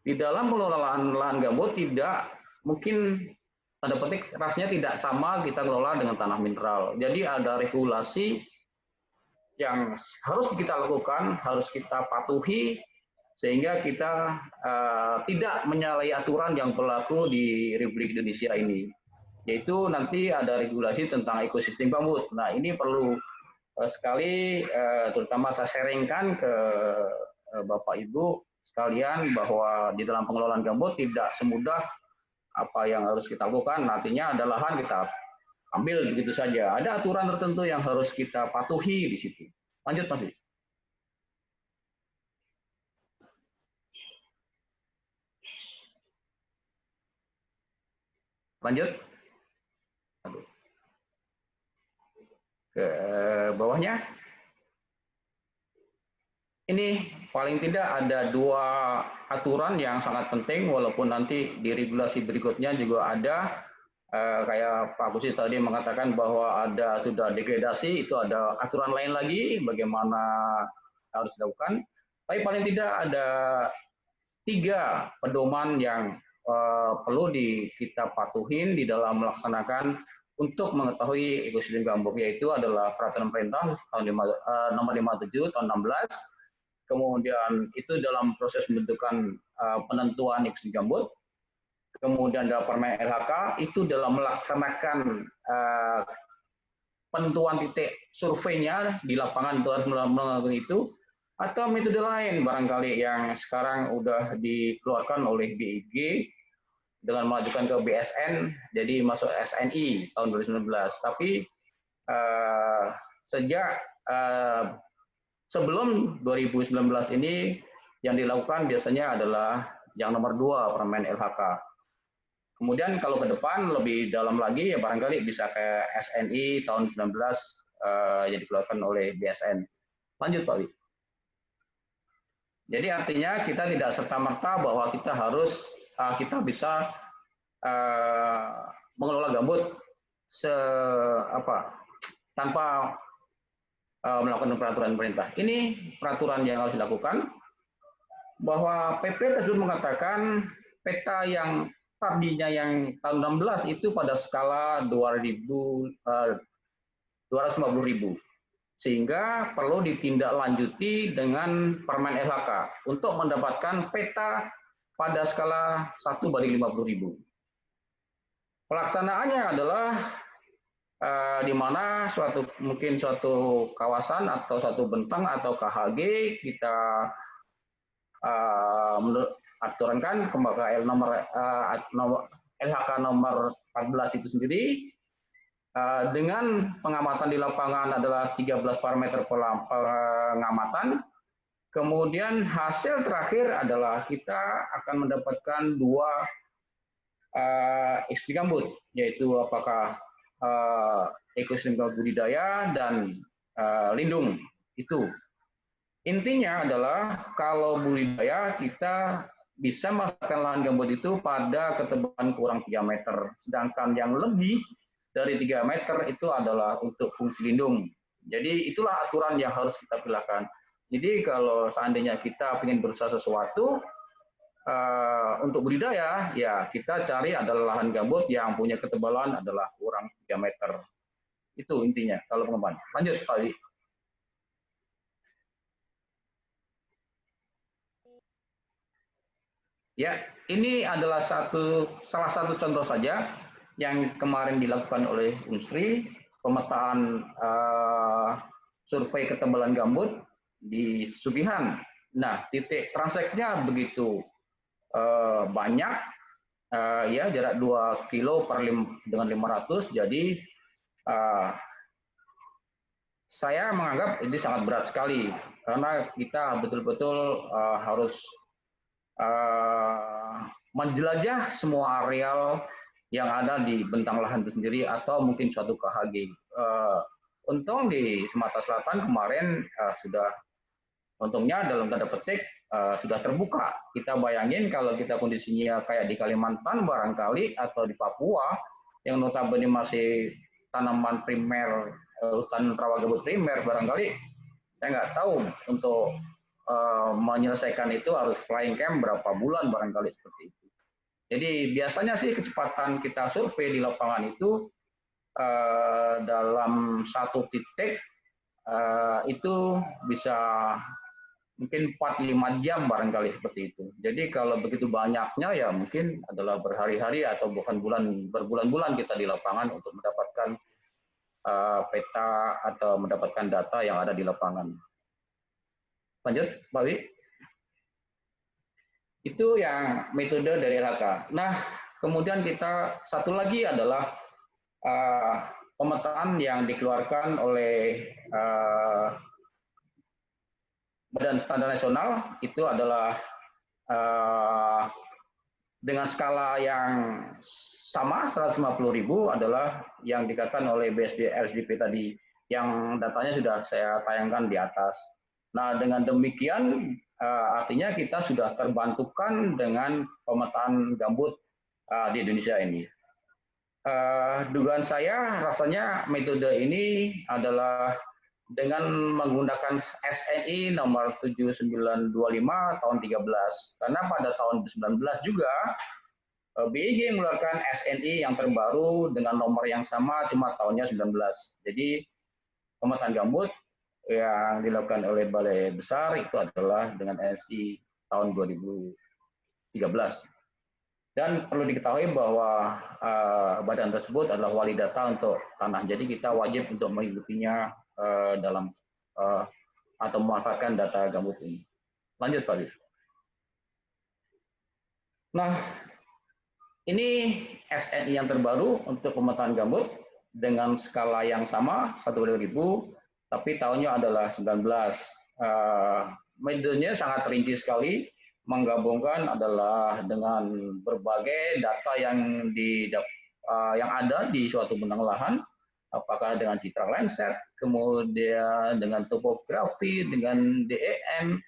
di dalam pengelolaan lahan gambut tidak mungkin tanda petik rasanya tidak sama kita kelola dengan tanah mineral. Jadi ada regulasi yang harus kita lakukan, harus kita patuhi, sehingga kita tidak menyalahi aturan yang berlaku di Republik Indonesia ini. Yaitu nanti ada regulasi tentang ekosistem gambut. Nah, ini perlu sekali, terutama saya sharingkan ke Bapak Ibu sekalian, bahwa di dalam pengelolaan gambut tidak semudah apa yang harus kita lakukan. Nantinya ada lahan kita ambil begitu saja. Ada aturan tertentu yang harus kita patuhi di situ. Lanjut, Mas. Lanjut. Aduh. Ke bawahnya. Ini paling tidak ada 2 aturan yang sangat penting, walaupun nanti di regulasi berikutnya juga ada. Kayak Pak Gusti tadi mengatakan bahwa ada sudah degradasi, itu ada aturan lain lagi bagaimana harus dilakukan. Tapi paling tidak ada 3 pedoman yang perlu kita patuhin di dalam melaksanakan untuk mengetahui ekosistem gambut, yaitu adalah peraturan pemerintah tahun nomor 57 tahun 16. Kemudian itu dalam proses pembentukan penentuan ekosistem gambut. Kemudian dalam Permen LHK itu dalam melaksanakan penentuan titik surveinya di lapangan itu harus melakukan itu, atau metode lain barangkali yang sekarang udah dikeluarkan oleh BIG dengan mengajukan ke BSN, jadi masuk SNI tahun 2019. Tapi sejak sebelum 2019 ini yang dilakukan biasanya adalah yang nomor 2 Permen LHK. Kemudian kalau ke depan lebih dalam lagi ya barangkali bisa ke SNI tahun 19 yang dikeluarkan oleh BSN. Lanjut Pak Wi. Jadi artinya kita tidak serta-merta bahwa kita harus kita bisa mengelola gambut tanpa melakukan peraturan pemerintah. Ini peraturan yang harus dilakukan, bahwa PP tersebut mengatakan peta yang tadinya yang tahun 16 itu pada skala 250.000, sehingga perlu ditindaklanjuti dengan Permen LHK untuk mendapatkan peta pada skala 1/50.000. Pelaksanaannya adalah di mana mungkin suatu kawasan atau suatu bentang atau KHG kita aturankan ke LHK nomor 14 itu sendiri, dengan pengamatan di lapangan adalah 13 parameter pengamatan. Kemudian hasil terakhir adalah kita akan mendapatkan 2 ekosistem gambut, yaitu apakah ekosistem gambut budidaya dan lindung. Itu intinya adalah kalau budidaya kita bisa melakukan lahan gambut itu pada ketebalan kurang 3 meter, sedangkan yang lebih dari 3 meter itu adalah untuk fungsi lindung. Jadi itulah aturan yang harus kita pilihkan. Jadi kalau seandainya kita ingin berusaha sesuatu untuk budidaya, ya kita cari adalah lahan gambut yang punya ketebalan adalah kurang 3 meter. Itu intinya kalau pengembangan. Lanjut Pak Wi. Ya, ini adalah salah satu contoh saja yang kemarin dilakukan oleh Unsri, pemetaan survei ketebalan gambut di Sugihan. Nah, titik transeknya begitu banyak, ya jarak 2 kilo dengan 500. Jadi saya menganggap ini sangat berat sekali karena kita betul-betul harus menjelajah semua areal yang ada di bentang lahan itu sendiri atau mungkin suatu KHG. Untung di Sumatera Selatan kemarin untungnya dalam tanda petik sudah terbuka. Kita bayangin kalau kita kondisinya kayak di Kalimantan barangkali atau di Papua yang notabene masih tanaman primer, hutan rawa gambut primer barangkali saya nggak tahu untuk menyelesaikan itu harus flying camp berapa bulan barangkali seperti itu. Jadi biasanya sih kecepatan kita survei di lapangan itu dalam satu titik itu bisa mungkin 4-5 jam barangkali seperti itu. Jadi kalau begitu banyaknya ya mungkin adalah berhari-hari atau bukan berbulan-bulan kita di lapangan untuk mendapatkan peta atau mendapatkan data yang ada di lapangan. Lanjut, Pak Wi. Itu yang metode dari LHK. Nah, kemudian kita satu lagi adalah pemetaan yang dikeluarkan oleh Badan Standar Nasional. Itu adalah dengan skala yang sama 150.000 adalah yang dikatakan oleh BSD LSDP tadi, yang datanya sudah saya tayangkan di atas. Nah, dengan demikian artinya kita sudah terbantukan dengan pemetaan gambut di Indonesia ini. Dugaan saya rasanya metode ini adalah dengan menggunakan SNI nomor 7925 tahun 13. Karena pada tahun 19 juga BIG mengeluarkan SNI yang terbaru dengan nomor yang sama, cuma tahunnya 19. Jadi pemetaan gambut yang dilakukan oleh Balai Besar itu adalah dengan SNI tahun 2013. Dan perlu diketahui bahwa badan tersebut adalah wali data untuk tanah. Jadi kita wajib untuk mengikutinya dalam atau memanfaatkan data gambut ini. Lanjut, Pak. Nah, ini SNI yang terbaru untuk pemetaan gambut dengan skala yang sama 1/1000, tapi tahunnya adalah 19. Metodenya sangat rinci sekali, menggabungkan adalah dengan berbagai data yang ada di suatu benang lahan, apakah dengan citra Landsat, kemudian dengan topografi, dengan DEM,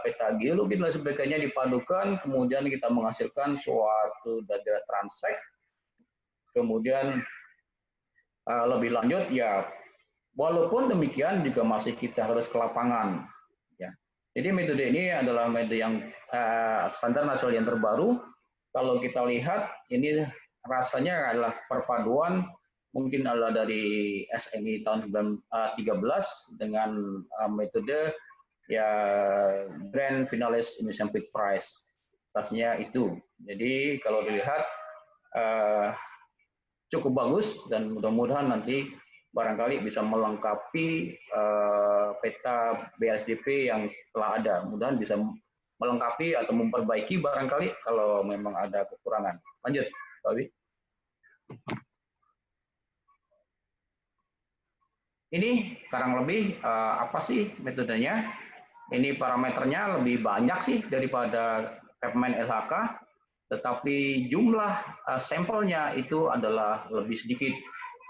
peta geologi dan sebagainya dipadukan, kemudian kita menghasilkan suatu data transek. Kemudian lebih lanjut ya, walaupun demikian juga masih kita harus ke lapangan. Ya. Jadi metode ini adalah metode yang standar nasional yang terbaru. Kalau kita lihat ini rasanya adalah perpaduan mungkin adalah dari SNI tahun 2013 dengan metode ya Grand Finalis Indonesian Peak Prize. Rasanya itu. Jadi kalau dilihat cukup bagus dan mudah-mudahan nanti barangkali bisa melengkapi peta BSDP yang telah ada. Mudah-mudahan bisa melengkapi atau memperbaiki barangkali kalau memang ada kekurangan. Lanjut, Pak Wi. Ini kurang lebih apa sih metodenya? Ini parameternya lebih banyak sih daripada Kepmen LHK, tetapi jumlah sampelnya itu adalah lebih sedikit.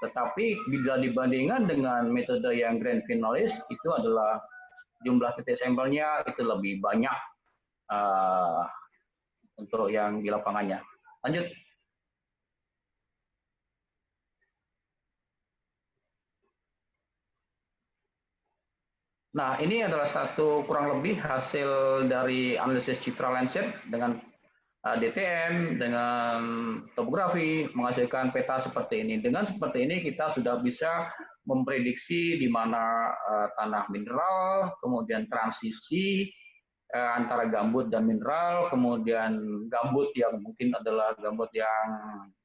Tetapi bila dibandingkan dengan metode yang Grand Finalis, itu adalah jumlah titik sampelnya itu lebih banyak untuk yang di lapangannya. Lanjut. Nah, ini adalah satu kurang lebih hasil dari analisis citra Landsat dengan DTM, dengan topografi, menghasilkan peta seperti ini. Dengan seperti ini kita sudah bisa memprediksi di mana tanah mineral, kemudian transisi antara gambut dan mineral, kemudian gambut yang mungkin adalah gambut yang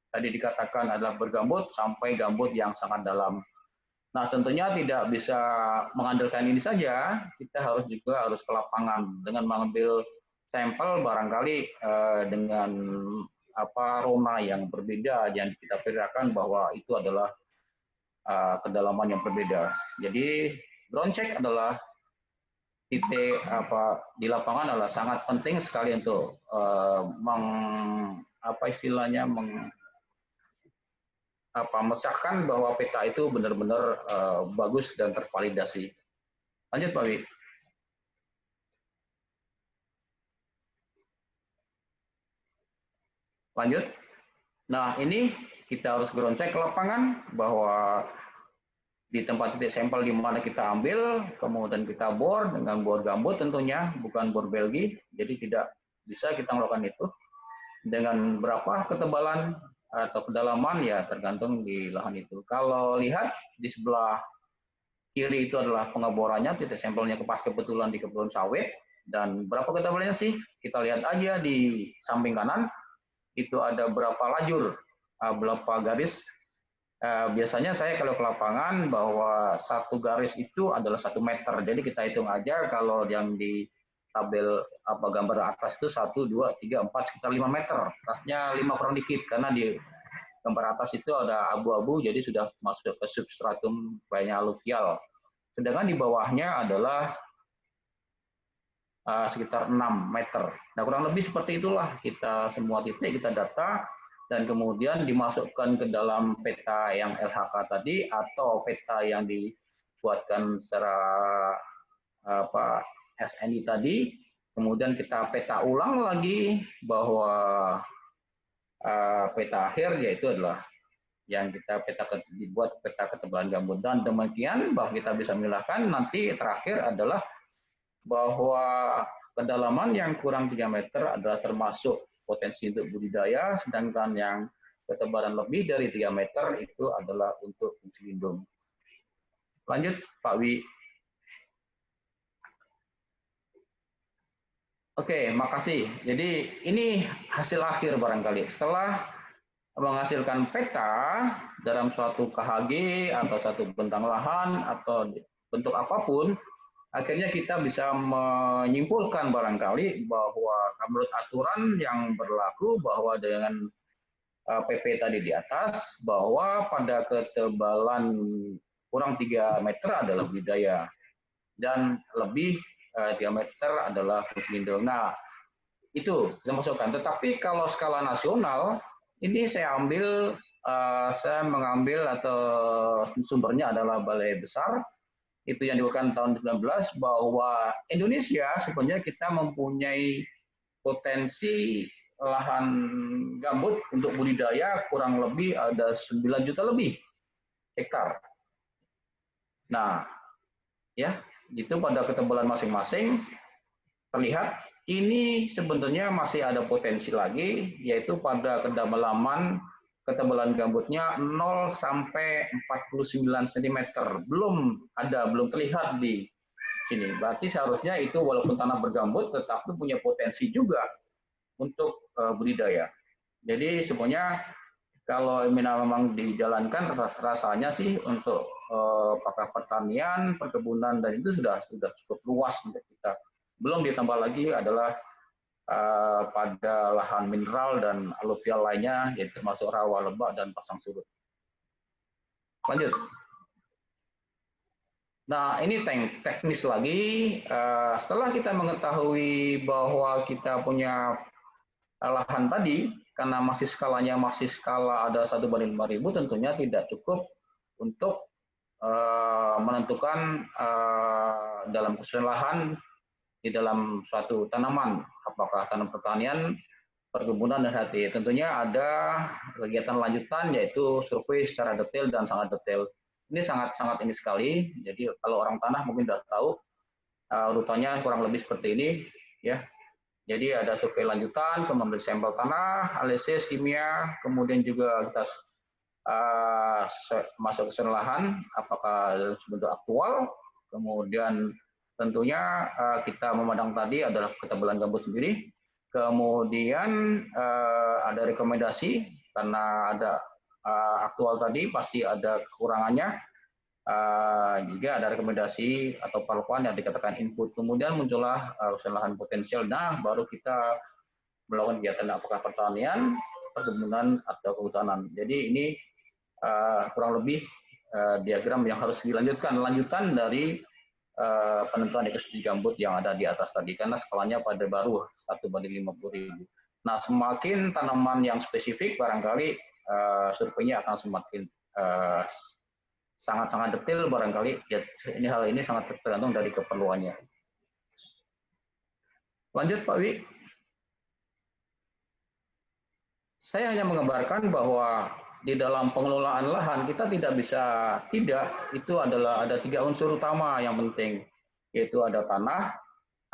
tadi dikatakan adalah bergambut, sampai gambut yang sangat dalam. Nah, tentunya tidak bisa mengandalkan ini saja, kita harus ke lapangan dengan mengambil sampel barangkali dengan rona yang berbeda yang kita perkirakan bahwa itu adalah kedalaman yang berbeda. Jadi ground check adalah titik di lapangan adalah sangat penting sekali untuk mesahkan bahwa peta itu benar-benar bagus dan tervalidasi. Lanjut, Pak Wi. Lanjut. Nah, ini kita harus ground check ke lapangan bahwa di tempat titik sampel di mana kita ambil, kemudian kita bor dengan bor gambut tentunya, bukan bor Belgi, jadi tidak bisa kita melakukan itu. Dengan berapa ketebalan atau kedalaman ya tergantung di lahan itu. Kalau lihat di sebelah kiri itu adalah pengeborannya, titik sampelnya pas kebetulan di kebun sawit. Dan berapa ketebalannya sih? Kita lihat aja di samping kanan, itu ada berapa lajur, berapa garis. Biasanya saya kalau ke lapangan bahwa satu garis itu adalah 1 meter. Jadi kita hitung aja kalau yang di tabel gambar atas itu 1, 2, 3, 4, sekitar 5 meter. Atasnya 5 kurang dikit, karena di gambar atas itu ada abu-abu, jadi sudah masuk ke substratum lainnya aluvial. Sedangkan di bawahnya adalah sekitar 6 meter. Nah, kurang lebih seperti itulah kita semua titik kita data dan kemudian dimasukkan ke dalam peta yang LHK tadi atau peta yang dibuatkan secara SNI tadi. Kemudian kita peta ulang lagi bahwa peta akhir yaitu adalah yang kita dibuat peta ketebalan gambut, dan demikian bahwa kita bisa menilaikan nanti terakhir adalah bahwa kedalaman yang kurang 3 meter adalah termasuk potensi untuk budidaya, sedangkan yang ketebalan lebih dari 3 meter itu adalah untuk fungsi lindung. Lanjut, Pak Wi. Oke, makasih. Jadi ini hasil akhir barangkali. Setelah menghasilkan peta dalam suatu KHG atau satu bentang lahan atau bentuk apapun, akhirnya kita bisa menyimpulkan barangkali bahwa menurut aturan yang berlaku bahwa dengan PP tadi di atas, bahwa pada ketebalan kurang 3 meter adalah budidaya dan lebih diameter adalah fungsi lindung. Nah, itu kita masukkan. Tetapi kalau skala nasional, ini saya mengambil atau sumbernya adalah Balai Besar, itu yang dilakukan tahun 19, bahwa Indonesia sebenarnya kita mempunyai potensi lahan gambut untuk budidaya kurang lebih ada 9 juta lebih hektar. Nah, ya, itu pada ketebalan masing-masing terlihat ini sebenarnya masih ada potensi lagi, yaitu pada ketebalan gambutnya 0 sampai 49 cm. Belum terlihat di sini. Berarti seharusnya itu walaupun tanah bergambut tetapi punya potensi juga untuk budidaya. Jadi sebenarnya kalau memang dijalankan rasanya sih untuk pakar pertanian, perkebunan dan itu sudah cukup luas untuk kita. Belum ditambah lagi adalah pada lahan mineral dan aluvial lainnya, yaitu termasuk rawa, lebak, dan pasang surut. Lanjut. Nah, ini teknis lagi. Setelah kita mengetahui bahwa kita punya lahan tadi, karena masih skala ada 1/5000, tentunya tidak cukup untuk menentukan dalam keseluruhan lahan di dalam suatu tanaman, apakah tanam pertanian, perkebunan, dan hati. Tentunya ada kegiatan lanjutan yaitu survei secara detail dan sangat detail. Ini sangat ini sekali. Jadi kalau orang tanah mungkin sudah tahu urutannya kurang lebih seperti ini, ya. Jadi ada survei lanjutan, mengambil sampel tanah, analisis kimia, kemudian juga kita masuk ke lahan, apakah bentuk aktual, kemudian tentunya kita memandang tadi adalah ketebalan gambut sendiri, kemudian ada rekomendasi karena ada aktual tadi pasti ada kekurangannya, juga ada rekomendasi atau paluan yang dikatakan input, kemudian muncullah lahan potensial. Nah, baru kita melakukan kegiatan apakah pertanian, perkebunan atau kehutanan. Jadi ini kurang lebih diagram yang harus dilanjutkan, lanjutan dari penentuan ekosistem gambut yang ada di atas tadi, karena skalanya pada baru 1/50.000. Nah, semakin tanaman yang spesifik barangkali surveinya akan semakin sangat-sangat detail barangkali. Ya, hal ini sangat tergantung dari keperluannya. Lanjut, Pak Wi. Saya hanya menggambarkan bahwa di dalam pengelolaan lahan kita itu adalah ada 3 unsur utama yang penting, yaitu ada tanah,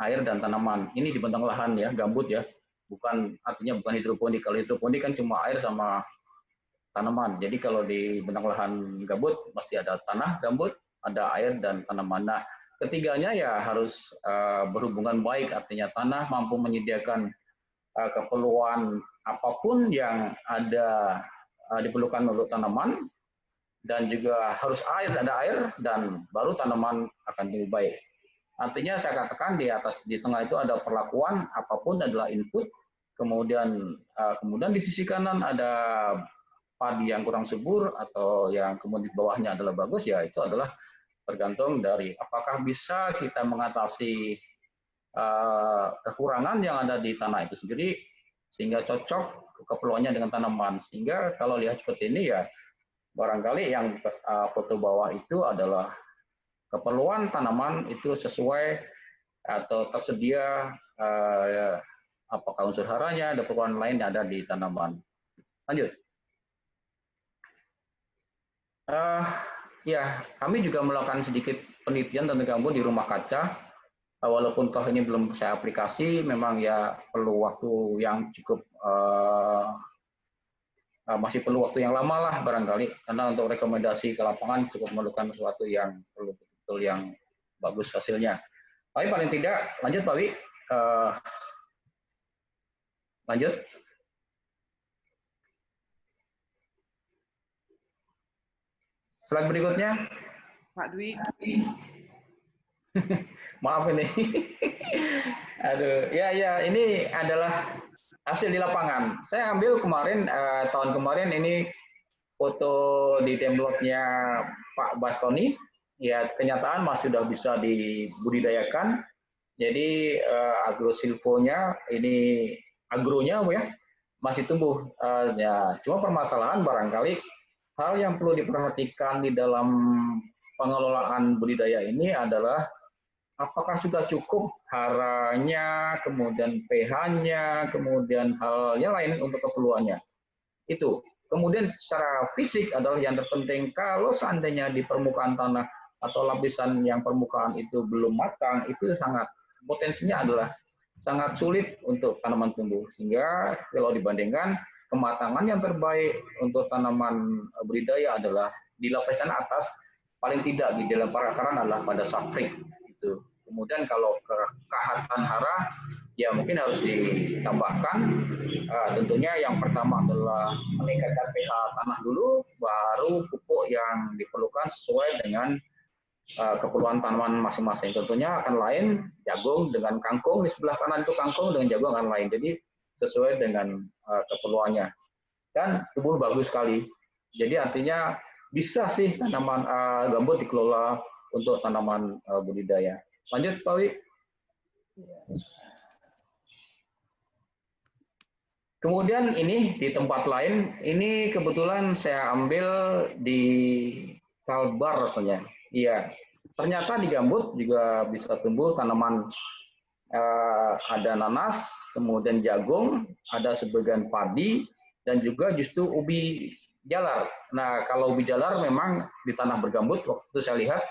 air, dan tanaman. Ini di bentang lahan ya, gambut ya, artinya bukan hidroponik. Kalau hidroponik kan cuma air sama tanaman. Jadi kalau di bentang lahan gambut pasti ada tanah, gambut, ada air dan tanaman. Nah, ketiganya ya harus berhubungan baik, artinya tanah mampu menyediakan keperluan apapun yang ada diperlukan untuk tanaman, dan juga harus ada air, dan baru tanaman akan tumbuh baik. Artinya saya katakan di atas, di tengah itu ada perlakuan, apapun adalah input, kemudian di sisi kanan ada padi yang kurang subur atau yang kemudian di bawahnya adalah bagus, ya itu adalah tergantung dari apakah bisa kita mengatasi kekurangan yang ada di tanah itu sendiri sehingga cocok keperluannya dengan tanaman. Sehingga kalau lihat seperti ini ya barangkali yang foto bawah itu adalah keperluan tanaman itu sesuai atau tersedia apakah unsur haranya, ada keperluan lain yang ada di tanaman. Lanjut. Ya, kami juga melakukan sedikit penelitian tentang gambut di rumah kaca. Walaupun toh ini belum saya aplikasi, memang ya perlu waktu yang cukup, masih perlu waktu yang lama lah barangkali, karena untuk rekomendasi ke lapangan cukup memerlukan sesuatu yang perlu betul yang bagus hasilnya. Tapi paling tidak, lanjut Pak Wi. Lanjut. Slide berikutnya. Pak Dwi. Maaf ini. Aduh, ya ini adalah hasil di lapangan. Saya ambil kemarin, tahun kemarin ini foto di template-nya Pak Bastoni. Ya, kenyataan masih sudah bisa dibudidayakan. Jadi agrosilvonya ini agronya ya masih tumbuh. Ya, cuma permasalahan barangkali hal yang perlu diperhatikan di dalam pengelolaan budidaya ini adalah apakah sudah cukup haranya, kemudian pH-nya, kemudian halnya lain untuk keperluannya. Itu. Kemudian secara fisik adalah yang terpenting. Kalau seandainya di permukaan tanah atau lapisan yang permukaan itu belum matang, itu sangat potensinya adalah sangat sulit untuk tanaman tumbuh. Sehingga kalau dibandingkan kematangan yang terbaik untuk tanaman budidaya adalah di lapisan atas, paling tidak di dalam perakaran adalah pada substrat itu. Kemudian kalau kehatan hara ya mungkin harus ditambahkan. Tentunya yang pertama adalah meningkatkan pH tanah dulu, baru pupuk yang diperlukan sesuai dengan keperluan tanaman masing-masing. Tentunya akan lain jagung dengan kangkung, di sebelah kanan itu kangkung dengan jagung akan lain. Jadi sesuai dengan keperluannya. Dan tumbuh bagus sekali. Jadi artinya bisa sih tanaman gambut dikelola untuk tanaman budidaya. Lanjut Pak Wi. Kemudian ini di tempat lain, ini kebetulan saya ambil di Kalbar rasanya. Iya, ternyata di gambut juga bisa tumbuh tanaman, ada nanas, kemudian jagung, ada sebagian padi, dan juga justru ubi jalar. Nah, kalau ubi jalar memang di tanah bergambut, waktu itu saya lihat.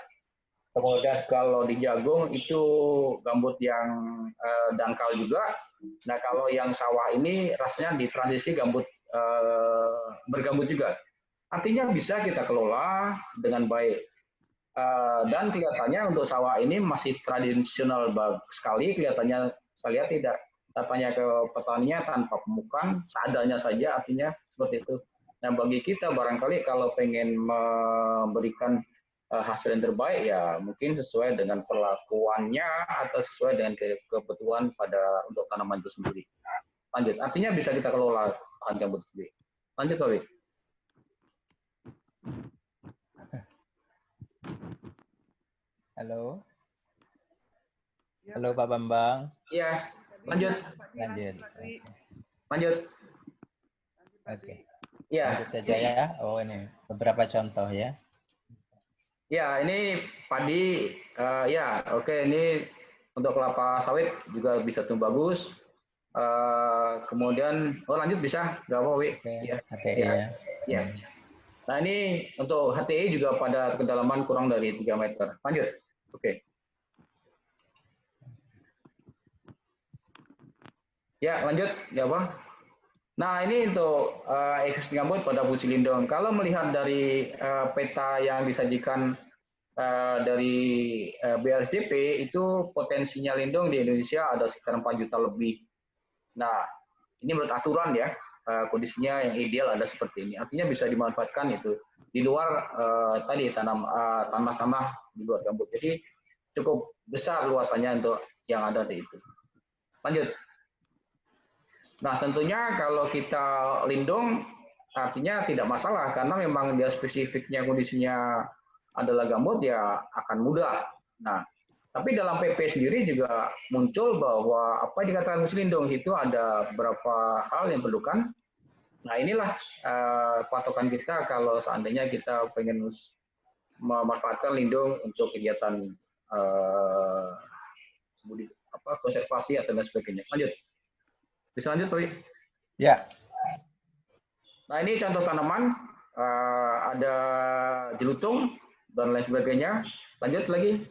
Kemudian kalau di jagung itu gambut yang dangkal juga. Nah, kalau yang sawah ini rasanya di transisi gambut bergambut juga. Artinya bisa kita kelola dengan baik. Dan kelihatannya untuk sawah ini masih tradisional sekali. Kelihatannya saya lihat tidak. Saya tanya ke petaninya tanpa pemukan, seadanya saja, artinya seperti itu. Nah, bagi kita barangkali kalau pengen memberikan hasil yang terbaik ya mungkin sesuai dengan perlakuannya atau sesuai dengan kebutuhan untuk tanaman itu sendiri. Lanjut, artinya bisa kita kelola bahan gambut sendiri. Lanjut Pak Wi. Halo. Halo Pak Bambang. Iya, lanjut. Lanjut. Oke. Ya. Lanjut saja ya. Oh ini beberapa contoh ya. Ya, ini padi, ya, oke, ini untuk kelapa sawit juga bisa tumbuh bagus. Kemudian, lanjut bisa, nggak apa, Wi? Ya, ya. Ya. Nah, ini untuk HTI juga pada kedalaman kurang dari 3 meter. Lanjut, oke. Ya, lanjut, ya apa? Nah, ini untuk existing gambut pada fungsi lindung. Kalau melihat dari peta yang disajikan dari BRSDP itu potensinya lindung di Indonesia ada sekitar 4 juta lebih. Nah, ini menurut aturan ya, kondisinya yang ideal ada seperti ini. Artinya bisa dimanfaatkan itu di luar tadi tanah-tanah di luar gambut. Jadi cukup besar luasannya untuk yang ada di itu. Lanjut. Nah, tentunya kalau kita lindung artinya tidak masalah karena memang dia spesifiknya kondisinya adalah gambut ya akan mudah. Nah, tapi dalam PP sendiri juga muncul bahwa apa yang dikatakan fungsi lindung itu ada beberapa hal yang perlukan. Nah, inilah patokan kita kalau seandainya kita pengen memanfaatkan lindung untuk kegiatan konservasi atau lain sebagainya. Lanjut. Bisa lanjut, Pak? Ya. Nah, ini contoh tanaman, ada jelutung dan lain sebagainya. Lanjut lagi.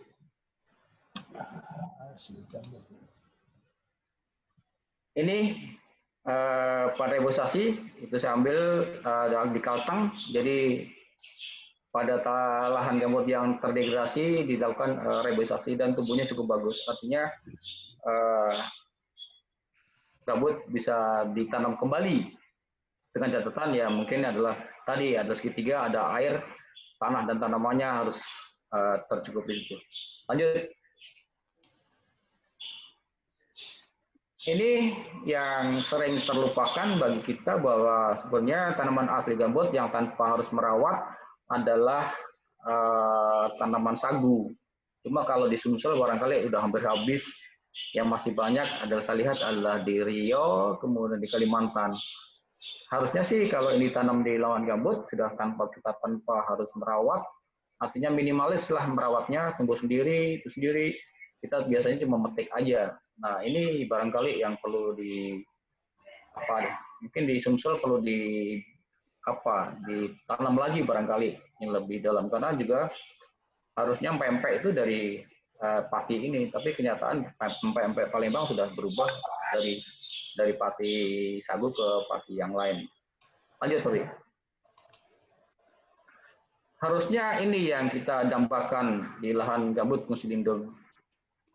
Ini pada rebosasi itu saya ambil di Kalteng. Jadi pada lahan gambut yang terdegradasi dilakukan rebosasi dan tumbuhnya cukup bagus. Artinya gambut bisa ditanam kembali dengan catatan ya mungkin adalah tadi ada segitiga, ada air, tanah dan tanamannya harus tercukupi itu. Lanjut. Ini yang sering terlupakan bagi kita bahwa sebenarnya tanaman asli gambut yang tanpa harus merawat adalah tanaman sagu. Cuma kalau di Sumsel barangkali udah hampir habis. Yang masih banyak adalah saya lihat adalah di Riau, kemudian di Kalimantan. Harusnya sih kalau ini tanam di lahan gambut sudah tanpa harus merawat, artinya minimalis lah merawatnya, tumbuh sendiri, itu sendiri. Kita biasanya cuma metik aja. Nah, ini barangkali yang perlu mungkin di Sumsel perlu ditanam lagi barangkali yang lebih dalam karena juga harusnya pempek itu dari pati ini, tapi kenyataan pempek Palembang sudah berubah dari pati sagu ke pati yang lain. Lanjut, Pak. Harusnya ini yang kita dampakkan di lahan gambut fungsi lindung.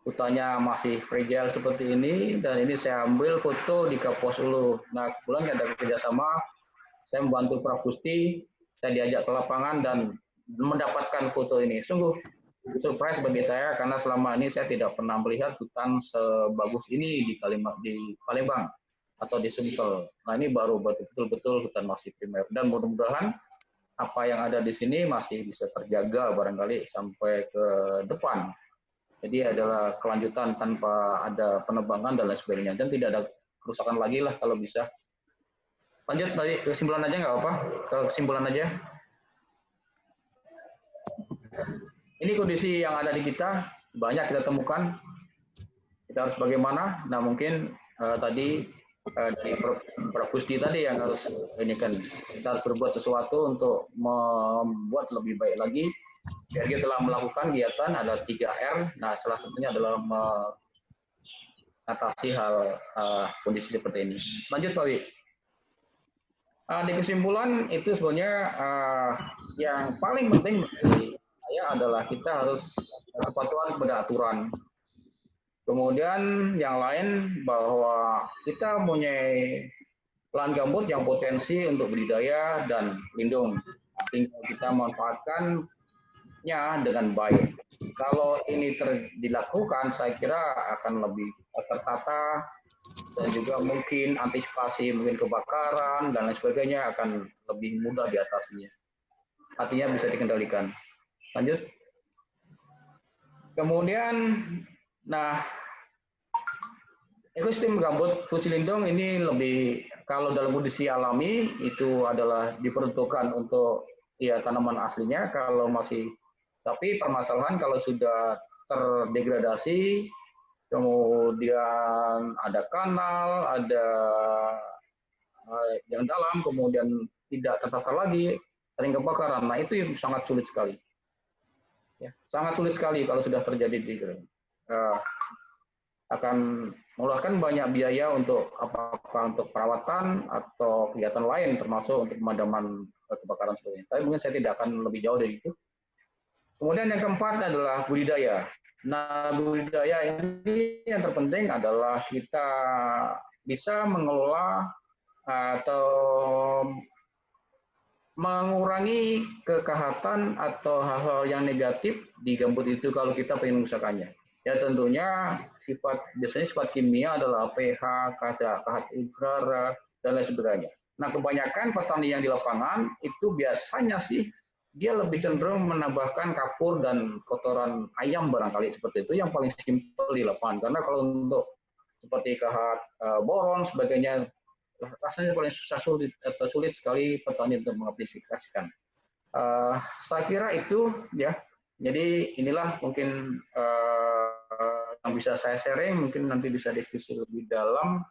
Hutannya masih fragile seperti ini, dan ini saya ambil foto di Kapos Ulu. Nah, kebetulan ada kerjasama, saya membantu Prof. Gusti, saya diajak ke lapangan dan mendapatkan foto ini. Sungguh surprise bagi saya karena selama ini saya tidak pernah melihat hutan sebagus ini di Palembang atau di Sumsel. Nah, ini baru betul-betul hutan masih primer dan mudah-mudahan apa yang ada di sini masih bisa terjaga barangkali sampai ke depan. Jadi adalah kelanjutan tanpa ada penebangan dan lain sebagainya dan tidak ada kerusakan lagi lah kalau bisa. Lanjut tadi kesimpulan aja nggak apa-apa? Kesimpulan aja. Ini kondisi yang ada di kita, banyak kita temukan. Kita harus bagaimana? Nah, mungkin tadi dari Prof. Gusti tadi yang harus ini kan kita harus berbuat sesuatu untuk membuat lebih baik lagi. Biar kita telah melakukan kegiatan ada 3R. Nah, salah satunya adalah mengatasi hal kondisi seperti ini. Lanjut, Pak Wi. Di kesimpulan itu sebenarnya yang paling penting bagi saya adalah kita harus kepatuhan pada aturan. Kemudian yang lain bahwa kita mempunyai lahan gambut yang potensi untuk budidaya dan lindung. Tinggal kita manfaatkannya dengan baik. Kalau ini dilakukan, saya kira akan lebih tertata dan juga mungkin antisipasi mungkin kebakaran dan lain sebagainya akan lebih mudah diatasinya. Artinya bisa dikendalikan. Lanjut. Kemudian, nah, ekosistem gambut fungsi lindung ini lebih kalau dalam kondisi alami itu adalah diperuntukkan untuk ya tanaman aslinya kalau masih, tapi permasalahan kalau sudah terdegradasi, kemudian ada kanal, ada yang dalam, kemudian tidak tertata lagi, sering kebakaran. Nah, itu yang sangat sulit sekali. Ya, sangat sulit sekali kalau sudah terjadi di akan mengeluarkan banyak biaya untuk apakah untuk perawatan atau kegiatan lain termasuk untuk pemadaman kebakaran sebagainya. Tapi mungkin saya tidak akan lebih jauh dari itu. Kemudian yang keempat adalah budidaya. Nah, budidaya ini yang terpenting adalah kita bisa mengelola atau mengurangi kekahatan atau hal-hal yang negatif di gambut itu kalau kita ingin mengusahakannya. Ya tentunya biasanya sifat kimia adalah pH, kahat udara, dan lain sebagainya. Nah, kebanyakan petani yang di lapangan itu biasanya sih dia lebih cenderung menambahkan kapur dan kotoran ayam barangkali seperti itu yang paling simpel di lapangan. Karena kalau untuk seperti kahat boron sebagainya rasanya paling sulit sekali petani untuk mengaplikasikan. Saya kira itu ya. Jadi inilah mungkin yang bisa saya sharing. Mungkin nanti bisa diskusi lebih dalam.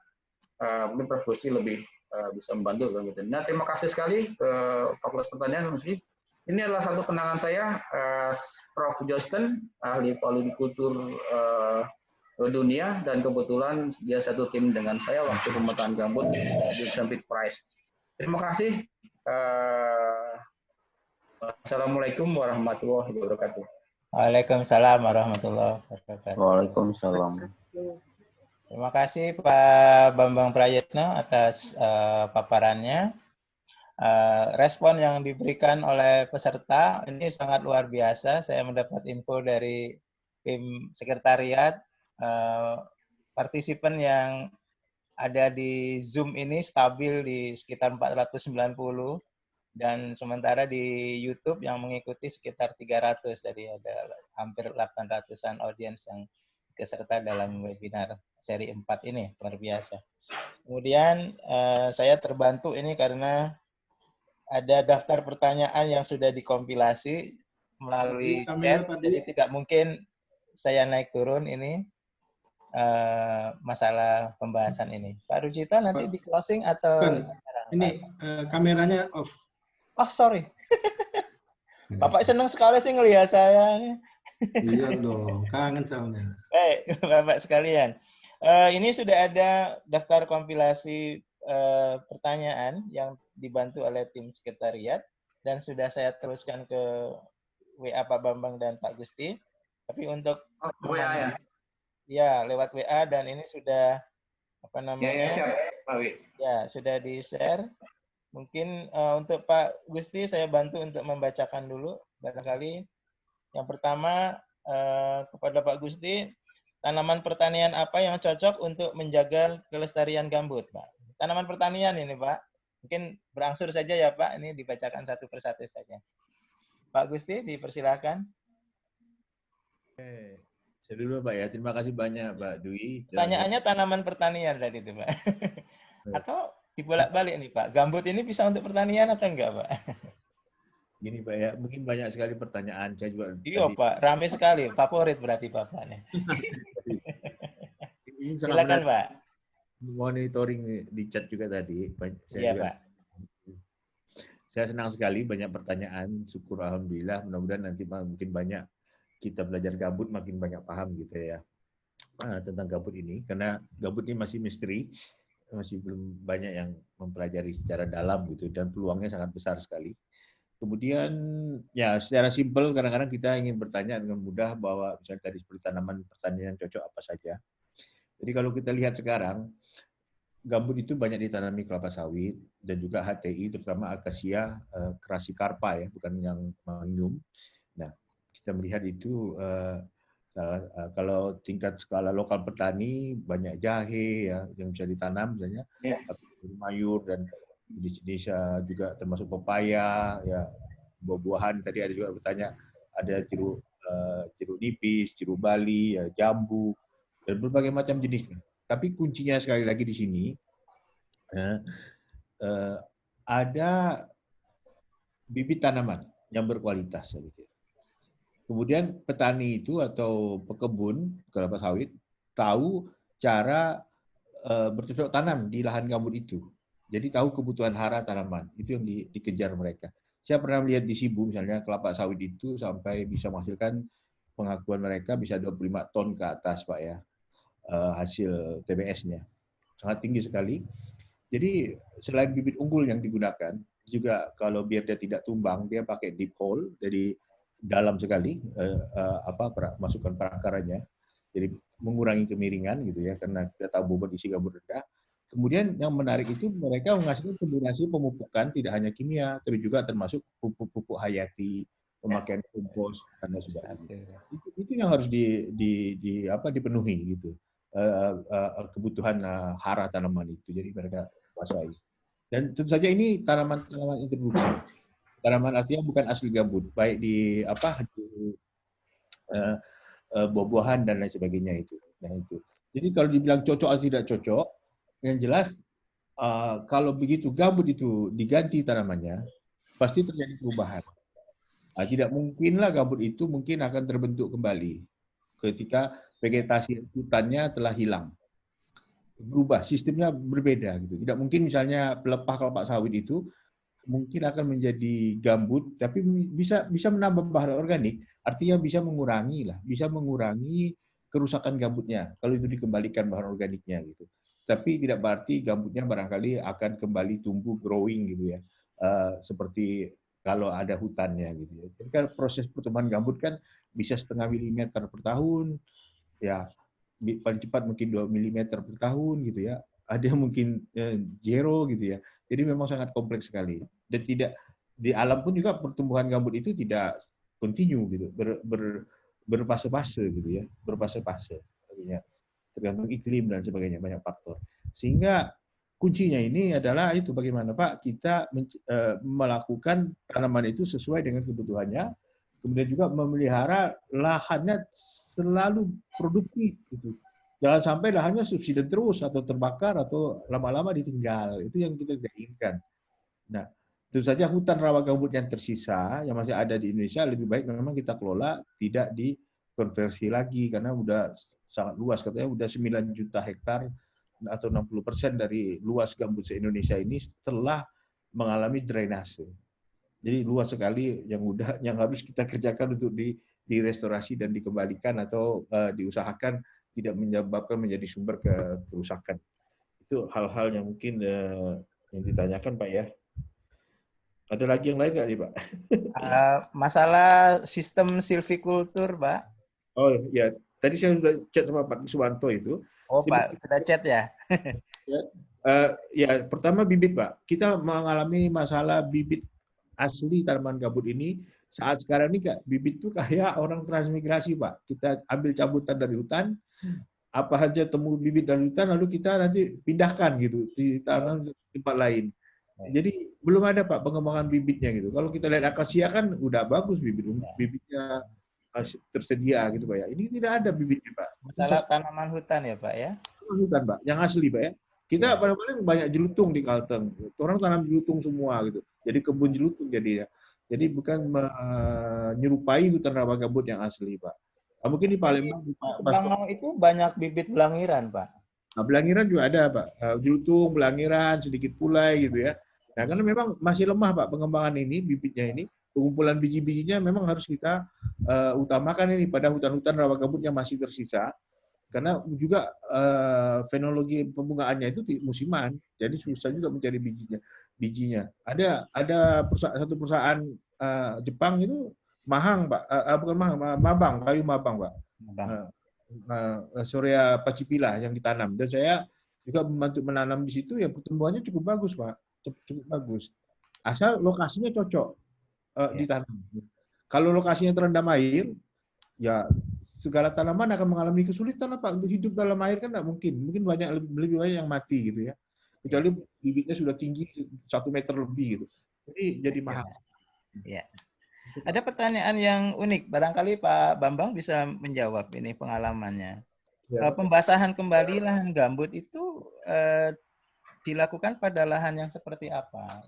Mungkin Prof. Gusti lebih bisa membantu. Gitu. Nah, terima kasih sekali ke Fakultas Pertanian. Ini adalah satu kenangan saya, Prof. Justin, ahli polikultur dunia, dan kebetulan dia satu tim dengan saya waktu pemetaan gambut di Sempit Prize. Terima kasih. Assalamualaikum warahmatullahi wabarakatuh. Waalaikumsalam warahmatullahi wabarakatuh. Waalaikumsalam. Terima kasih Pak Bambang Prayitno atas paparannya. Respon yang diberikan oleh peserta ini sangat luar biasa. Saya mendapat info dari tim sekretariat, partisipan yang ada di Zoom ini stabil di sekitar 490, dan sementara di YouTube yang mengikuti sekitar 300, jadi ada hampir 800-an audiens yang peserta dalam webinar seri 4 ini, luar biasa. Kemudian saya terbantu ini karena ada daftar pertanyaan yang sudah dikompilasi melalui chat, jadi tidak mungkin saya naik turun ini masalah pembahasan ini. Pak Rujito nanti di closing atau sekarang? Ini kameranya off. Oh, sorry. Bapak senang sekali sih ngelihat saya. Iya dong, kangen soalnya. Baik, Bapak sekalian. Ini sudah ada daftar kompilasi pertanyaan yang dibantu oleh tim sekretariat dan sudah saya teruskan ke WA Pak Bambang dan Pak Gusti. Tapi untuk WA ya? Ya, lewat WA, dan ini sudah apa namanya? Ya, sudah di-share. Mungkin untuk Pak Gusti saya bantu untuk membacakan dulu barangkali. Yang pertama kepada Pak Gusti, tanaman pertanian apa yang cocok untuk menjaga kelestarian gambut, Pak? Tanaman pertanian ini, Pak. Mungkin berangsur saja ya, Pak. Ini dibacakan satu persatu saja. Pak Gusti, dipersilakan. Saya dulu, Pak ya. Terima kasih banyak, Pak Dwi. Pertanyaannya tanaman pertanian tadi itu, Pak. Atau dibolak-balik nih, Pak. Gambut ini bisa untuk pertanian atau enggak, Pak? Gini, Pak ya. Mungkin banyak sekali pertanyaan. Saya juga. Iya, tadi... Pak. Ramai sekali. Favorit berarti Bapaknya. Silakan, Pak. Monitoring di chat juga tadi. Iya, Pak. Saya senang sekali banyak pertanyaan. Syukur alhamdulillah. Mudah-mudahan nanti mungkin banyak kita belajar gambut makin banyak paham gitu ya tentang gambut ini, karena gambut ini masih misteri, masih belum banyak yang mempelajari secara dalam gitu, dan peluangnya sangat besar sekali. Kemudian ya secara simpel kadang-kadang kita ingin bertanya dengan mudah bahwa misalnya tadi seperti tanaman pertanian yang cocok apa saja. Jadi kalau kita lihat sekarang gambut itu banyak ditanami kelapa sawit dan juga HTI, terutama akasia crassicarpa ya, bukan yang manyum. Nah, kita melihat itu kalau tingkat skala lokal petani banyak jahe ya yang bisa ditanam misalnya, mayur, dan jenis juga termasuk pepaya ya, buah-buahan. Tadi ada juga bertanya ada jeruk nipis, jeruk bali, ya, jambu, dan berbagai macam jenisnya. Tapi kuncinya sekali lagi di sini ada bibit tanaman yang berkualitas, saya pikir. Kemudian petani itu atau pekebun kelapa sawit tahu cara bercocok tanam di lahan gambut itu. Jadi tahu kebutuhan hara tanaman, itu yang dikejar mereka. Saya pernah melihat di Sibu misalnya kelapa sawit itu sampai bisa menghasilkan, pengakuan mereka bisa 25 ton ke atas, Pak ya, hasil TBS-nya. Sangat tinggi sekali. Jadi selain bibit unggul yang digunakan, juga kalau biar dia tidak tumbang, dia pakai deep hole, jadi dalam sekali masukan perakaranya, jadi mengurangi kemiringan gitu ya, karena kita tahu bobot isi gambut rendah. Kemudian yang menarik itu mereka menghasilkan kombinasi pemupukan tidak hanya kimia, tapi juga termasuk pupuk hayati, pemakaian kompos dan sebagainya. Itu yang harus dipenuhi gitu, kebutuhan hara tanaman itu. Jadi mereka kuasai. Dan tentu saja ini tanaman introduksi. Tanaman artinya bukan asli gambut, baik di buah-buahan dan lain sebagainya itu. Nah itu. Jadi kalau dibilang cocok atau tidak cocok, yang jelas kalau begitu gambut itu diganti tanamannya, pasti terjadi perubahan. Tidak mungkinlah gambut itu mungkin akan terbentuk kembali ketika vegetasi hutannya telah hilang. Berubah, sistemnya berbeda gitu. Tidak mungkin misalnya pelepah kelapa sawit itu mungkin akan menjadi gambut, tapi bisa menambah bahan organik, artinya bisa mengurangi kerusakan gambutnya kalau itu dikembalikan bahan organiknya gitu. Tapi tidak berarti gambutnya barangkali akan kembali tumbuh growing gitu ya, seperti kalau ada hutannya gitu ya. Jadi kan proses pertumbuhan gambut kan bisa 0,5 mm per tahun, ya paling cepat mungkin 2 mm per tahun gitu ya. Ada yang mungkin zero gitu ya. Jadi memang sangat kompleks sekali. Dan tidak di alam pun juga pertumbuhan gambut itu tidak kontinu gitu, berfase-fase gitu ya, berfase-fase. Tergantung iklim dan sebagainya, banyak faktor. Sehingga kuncinya ini adalah itu bagaimana Pak kita melakukan tanaman itu sesuai dengan kebutuhannya, kemudian juga memelihara lahannya selalu produktif gitu. Jangan sampai lahannya subsiden terus atau terbakar atau lama-lama ditinggal. Itu yang kita tidak inginkan. Nah, tentu saja hutan rawa gambut yang tersisa yang masih ada di Indonesia lebih baik memang kita kelola, tidak dikonversi lagi karena udah sangat luas, katanya udah 9 juta hektar atau 60% dari luas gambut se-Indonesia ini telah mengalami drainase. Jadi luas sekali yang harus kita kerjakan untuk direstorasi dan dikembalikan atau diusahakan tidak menyebabkan menjadi sumber kerusakan. Itu hal-hal yang mungkin yang ditanyakan Pak ya. Ada lagi yang lain nggak nih Pak? Masalah sistem silvikultur Pak. Oh ya, tadi saya sudah chat sama Pak Suwanto itu. Oh Pak, sudah chat ya? Ya, pertama bibit Pak. Kita mengalami masalah bibit asli tanaman gambut ini. Saat sekarang ini bibit itu kayak orang transmigrasi Pak. Kita ambil cabutan dari hutan, apa saja temu bibit dari hutan, lalu kita nanti pindahkan gitu, ditanam di tempat lain. Jadi belum ada Pak pengembangan bibitnya gitu. Kalau kita lihat akasia kan udah bagus bibitnya tersedia gitu Pak ya. Ini tidak ada bibitnya Pak. Masalah tanaman hutan ya Pak ya? Hutan Pak, yang asli Pak ya. Kita paling banyak jelutung di Kalteng. Orang tanam jelutung semua gitu. Jadi kebun jelutung jadinya. Jadi bukan menyerupai hutan rawa gambut yang asli Pak. Mungkin di Palembang Bangau itu banyak bibit belangiran Pak. Nah, belangiran juga ada Pak. Jelutung, belangiran, sedikit pulai gitu ya. Nah, karena memang masih lemah Pak pengembangan ini, bibitnya ini, pengumpulan biji-bijinya memang harus kita utamakan ini pada hutan-hutan rawa gambut yang masih tersisa. Karena juga fenologi pembungaannya itu musiman, jadi susah juga mencari bijinya. Ada satu perusahaan Jepang itu Mahang Pak, bukan Mahang, Mabang, kayu Mabang Pak. Sorea Pacipila yang ditanam. Dan saya juga membantu menanam di situ, ya pertumbuhannya cukup bagus Pak. Cukup bagus. Asal lokasinya cocok ditanam. Kalau lokasinya terendam air, ya segala tanaman akan mengalami kesulitan Pak. Untuk hidup dalam air kan tidak mungkin. Mungkin lebih banyak yang mati gitu ya. Kecuali bibitnya sudah tinggi 1 meter lebih gitu. Jadi mahal. Ya. Ada pertanyaan yang unik. Barangkali Pak Bambang bisa menjawab ini pengalamannya. Ya. Pembasahan kembali lahan gambut itu dilakukan pada lahan yang seperti apa?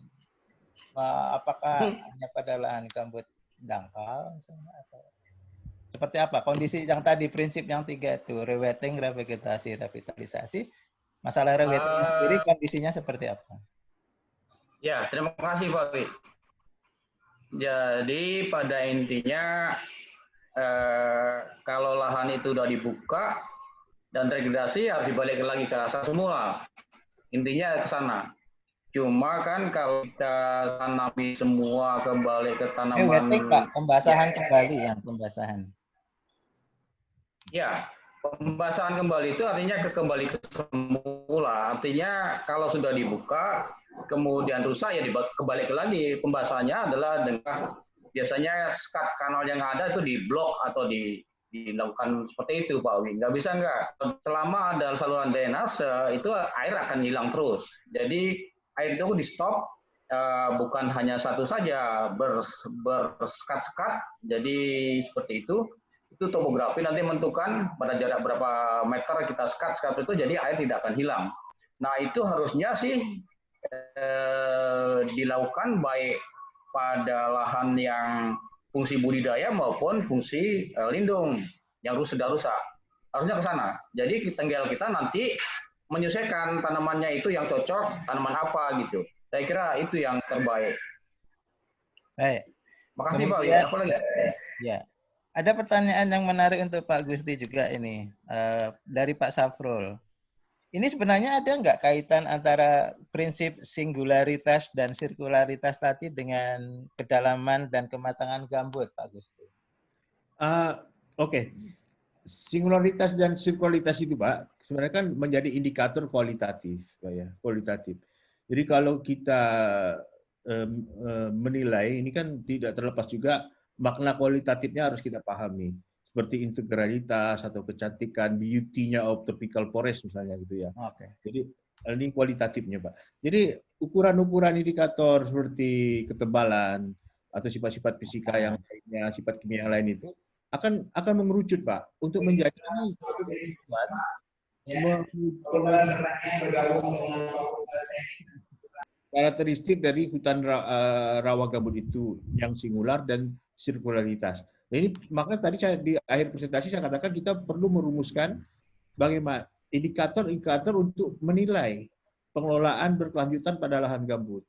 Apakah hanya pada lahan gambut dangkal misalnya, atau seperti apa? Kondisi yang tadi, prinsip yang 3 itu, rewetting, revegetasi, revitalisasi. Masalah rewetting sendiri kondisinya seperti apa? Ya, terima kasih Pak Wi. Jadi pada intinya kalau lahan itu sudah dibuka dan terdegradasi harus dibalik lagi ke asal semula. Intinya ke sana. Cuma kan kalau kita tanami semua kembali ke tanaman. Wetting, Pak, pembasahan kembali yang pembasahan. Ya, pembasahan kembali itu artinya kembali ke semula. Artinya kalau sudah dibuka, kemudian rusak ya kembali lagi. Pembasahannya adalah dengan biasanya skat kanal yang ada itu diblok atau dilakukan seperti itu, Pak Wi. Nggak bisa nggak. Selama ada saluran drainase itu air akan hilang terus. Jadi air itu di stop, bukan hanya satu saja bersekat-sekat. Jadi seperti itu. Itu topografi nanti menentukan pada jarak berapa meter kita sekat itu, jadi air tidak akan hilang. Nah itu harusnya sih dilakukan baik pada lahan yang fungsi budidaya maupun fungsi lindung yang sudah rusak. Harusnya ke sana. Jadi tinggal kita nanti menyesuaikan tanamannya itu yang cocok, tanaman apa gitu. Saya kira itu yang terbaik. Baik. Makasih Pak. Apa lagi? Ya. Ada pertanyaan yang menarik untuk Pak Gusti juga ini, dari Pak Safrul. Ini sebenarnya ada nggak kaitan antara prinsip singularitas dan sirkularitas tadi dengan kedalaman dan kematangan gambut, Pak Gusti? Oke. Singularitas dan sirkularitas itu, Pak, sebenarnya kan menjadi indikator kualitatif, Pak ya, kualitatif. Jadi kalau kita menilai, ini kan tidak terlepas juga makna kualitatifnya harus kita pahami, seperti integralitas atau kecantikan, beauty-nya of tropical forest misalnya gitu ya. Oke. Jadi ini kualitatifnya, Pak. Jadi ukuran-ukuran indikator seperti ketebalan atau sifat-sifat fisika yang lainnya, sifat kimia yang lain itu akan mengerucut, Pak, untuk menjadi karakteristik dari hutan rawa gambut itu yang singular dan sirkularitas. Nah, ini makanya tadi saya di akhir presentasi saya katakan kita perlu merumuskan bagaimana indikator-indikator untuk menilai pengelolaan berkelanjutan pada lahan gambut.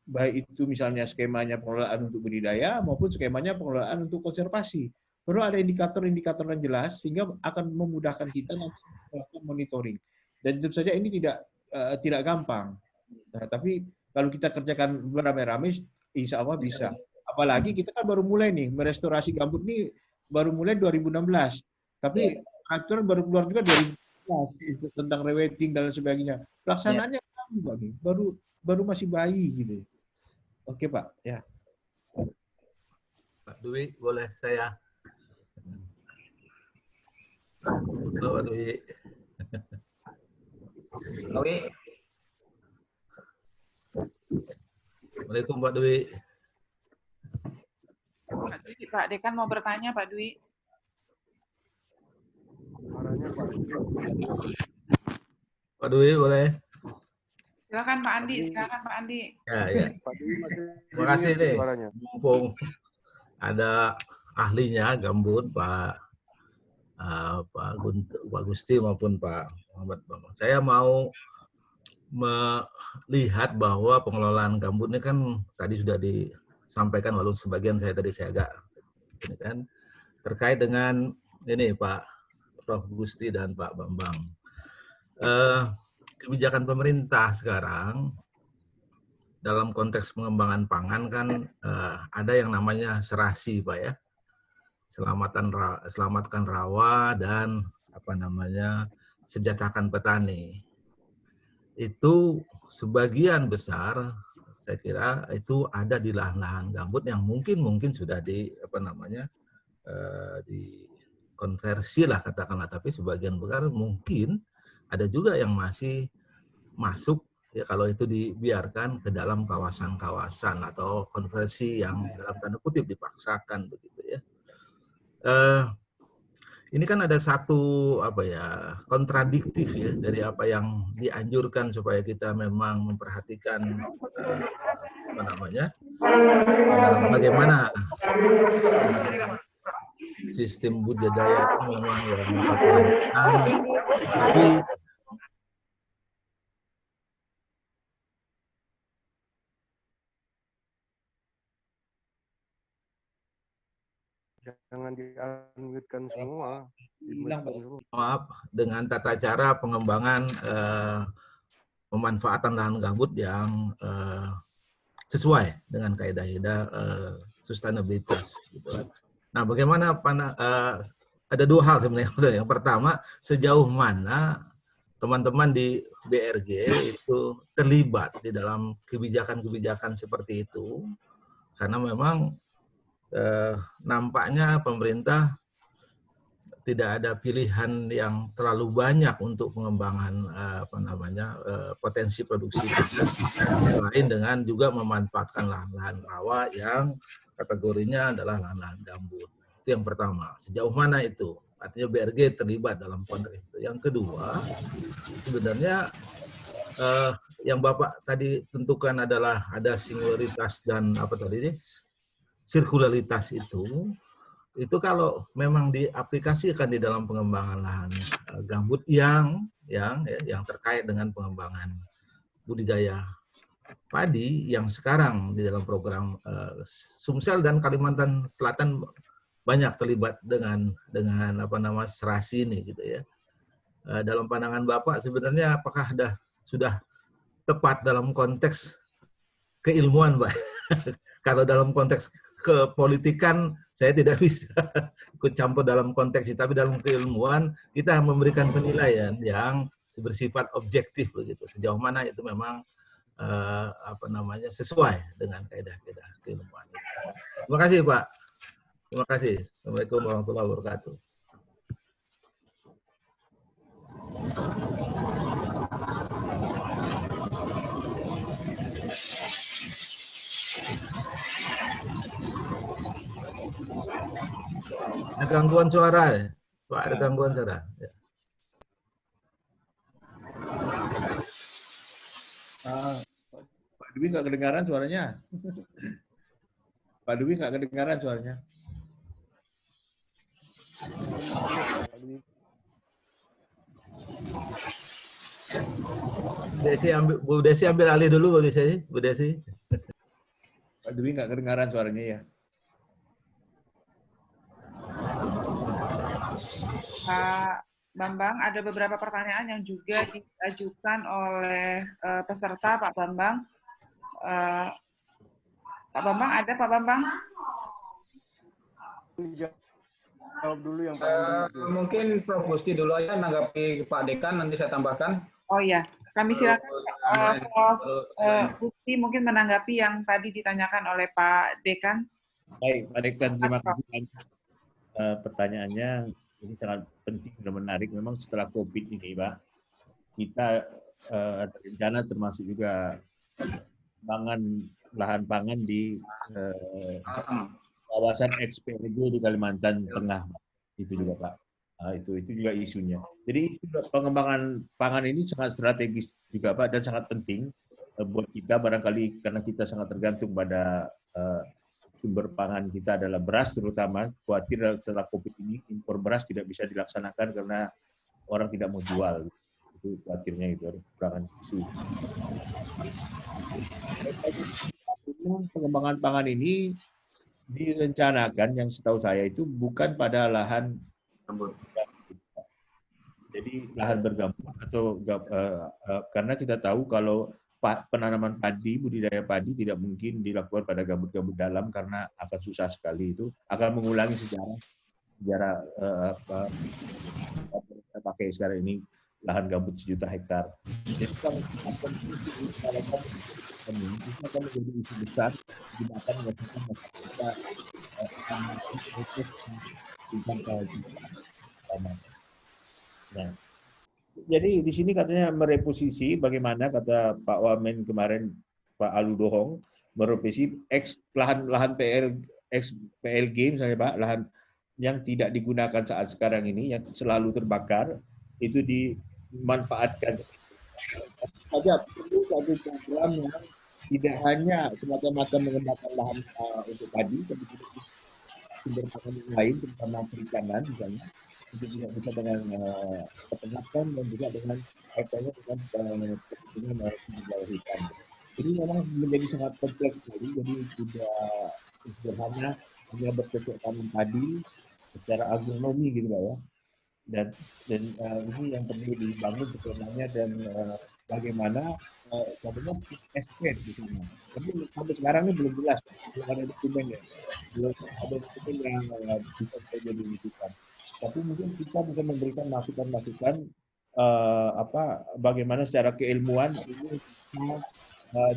Baik itu misalnya skemanya pengelolaan untuk budidaya maupun skemanya pengelolaan untuk konservasi. Perlu ada indikator-indikator yang jelas sehingga akan memudahkan kita nanti melakukan monitoring. Dan tentu saja ini tidak gampang. Nah, tapi kalau kita kerjakan beramai-ramai, insya Allah bisa. Apalagi kita kan baru mulai nih, merestorasi gambut nih baru mulai 2016. Tapi aturan baru keluar juga 2016 tentang rewetting dan sebagainya. Pelaksanaannya baru masih bayi gitu. Oke Pak, ya. Pak Dwi, boleh saya? Halo Pak Dwi. Dwi. Assalamualaikum Pak Dwi. Pak Dekan mau bertanya Pak Dwi. Pak Dwi boleh? Silakan Pak Andi, silakan Pak Andi. Ya. Terima kasih nih. Mumpung ada ahlinya gambut Pak Gusti maupun Pak Muhammad Bambang. Saya mau melihat bahwa pengelolaan gambut ini kan tadi sudah disampaikan, walaupun sebagian saya agak ini kan terkait dengan ini Pak Prof. Gusti dan Pak Bambang. Kebijakan pemerintah sekarang dalam konteks pengembangan pangan kan ada yang namanya serasi Pak ya, selamatkan rawa dan sejahterakan petani. Itu sebagian besar saya kira itu ada di lahan-lahan gambut yang mungkin sudah dikonversi lah katakanlah, tapi sebagian besar mungkin ada juga yang masih masuk ya kalau itu dibiarkan ke dalam kawasan-kawasan atau konversi yang dalam tanda kutip dipaksakan begitu ya. Ini kan ada satu kontradiktif ya dari apa yang dianjurkan supaya kita memang memperhatikan bagaimana sistem budidaya itu memang yang berkelanjutan, tapi jangan di-unmute-kan semua. Maaf, dengan tata cara pengembangan pemanfaatan lahan gambut yang sesuai dengan kaidah-kaidah sustainabilitas. Gitu. Nah, bagaimana ada dua hal sebenarnya. Yang pertama, sejauh mana teman-teman di BRG itu terlibat di dalam kebijakan-kebijakan seperti itu, karena memang nampaknya pemerintah tidak ada pilihan yang terlalu banyak untuk pengembangan potensi produksi lain dengan juga memanfaatkan lahan-lahan rawa yang kategorinya adalah lahan-lahan gambut. Itu yang pertama. Sejauh mana itu? Artinya BRG terlibat dalam konteks itu. Yang kedua, sebenarnya yang Bapak tadi tentukan adalah ada singularitas dan sirkularitas itu kalau memang diaplikasikan di dalam pengembangan lahan gambut yang terkait dengan pengembangan budidaya padi yang sekarang di dalam program Sumsel dan Kalimantan Selatan banyak terlibat dengan serasi ini gitu ya. Dalam pandangan Bapak sebenarnya apakah sudah tepat dalam konteks keilmuan, Pak? Kalau dalam konteks kepolitikan saya tidak bisa ikut campur dalam konteks itu, tapi dalam keilmuan kita memberikan penilaian yang bersifat objektif begitu. Sejauh mana itu memang sesuai dengan kaidah-kaidah keilmuan. Terima kasih, Pak. Terima kasih. Assalamualaikum warahmatullahi wabarakatuh. Ada gangguan suara ya? Pak, ada gangguan suara. Ya. Pak Dwi nggak kedengaran suaranya. Pak Dwi nggak kedengaran suaranya. Bu Desi ambil alih dulu, Bu Desi. Pak Dwi nggak kedengaran suaranya ya. Pak Bambang, ada beberapa pertanyaan yang juga diajukan oleh peserta, Pak Bambang. Pak Bambang, ada Pak Bambang? Jawab dulu yang mungkin Prof. Gusti dulu aja menanggapi Pak Dekan, nanti saya tambahkan. Oh iya, kami silakan Prof. Gusti mungkin menanggapi yang tadi ditanyakan oleh Pak Dekan. Baik, Pak Dekan, terima kasih. Pertanyaannya ini sangat penting dan menarik. Memang setelah COVID ini, Pak, kita rencana termasuk juga lahan pangan di kawasan XPRG di Kalimantan Tengah, itu juga Pak. Itu juga isunya. Jadi pengembangan pangan ini sangat strategis juga Pak dan sangat penting buat kita barangkali karena kita sangat tergantung pada sumber pangan kita adalah beras terutama. Khawatir setelah COVID ini impor beras tidak bisa dilaksanakan karena orang tidak mau jual. Itu khawatirnya itu ada kekurangan isu. Pengembangan pangan ini direncanakan yang setahu saya itu bukan pada lahan gambut. Jadi lahan bergambut atau karena kita tahu kalau penanaman padi, budidaya padi tidak mungkin dilakukan pada gambut-gambut dalam karena akan susah sekali, itu akan mengulangi sejarah kita pakai sekarang ini lahan gambut 1 juta hektar. Jadi kalau itu akan menjadi isu besar digunakan masyarakat Nah, jadi di sini katanya mereposisi bagaimana kata Pak Wamen kemarin, Pak Alu Dohong, mereposisi lahan PLG misalnya Pak, lahan yang tidak digunakan saat sekarang ini yang selalu terbakar itu dimanfaatkan. Saja perlu satu program yang tidak hanya semata-mata mengembangkan lahan untuk padi, tapi juga sumber pangan yang lain, terutama perikanan misalnya, itu juga bisa dengan peternakan dan juga dengan kaitannya dengan kepentingan sumber hutan. Jadi memang menjadi sangat kompleks sekali, jadi tidak sederhana hanya bercocok tanam padi secara agronomi gitu Pak ya. Dan ini yang perlu dibangun sebenarnya dan bagaimana katanya SP di sana. Tapi sampai sekarang ini belum jelas, belum ada dokumen ya, belum ada dokumen yang bisa jadi rujukan. Tapi mungkin kita bisa memberikan masukan-masukan bagaimana secara keilmuan ini bisa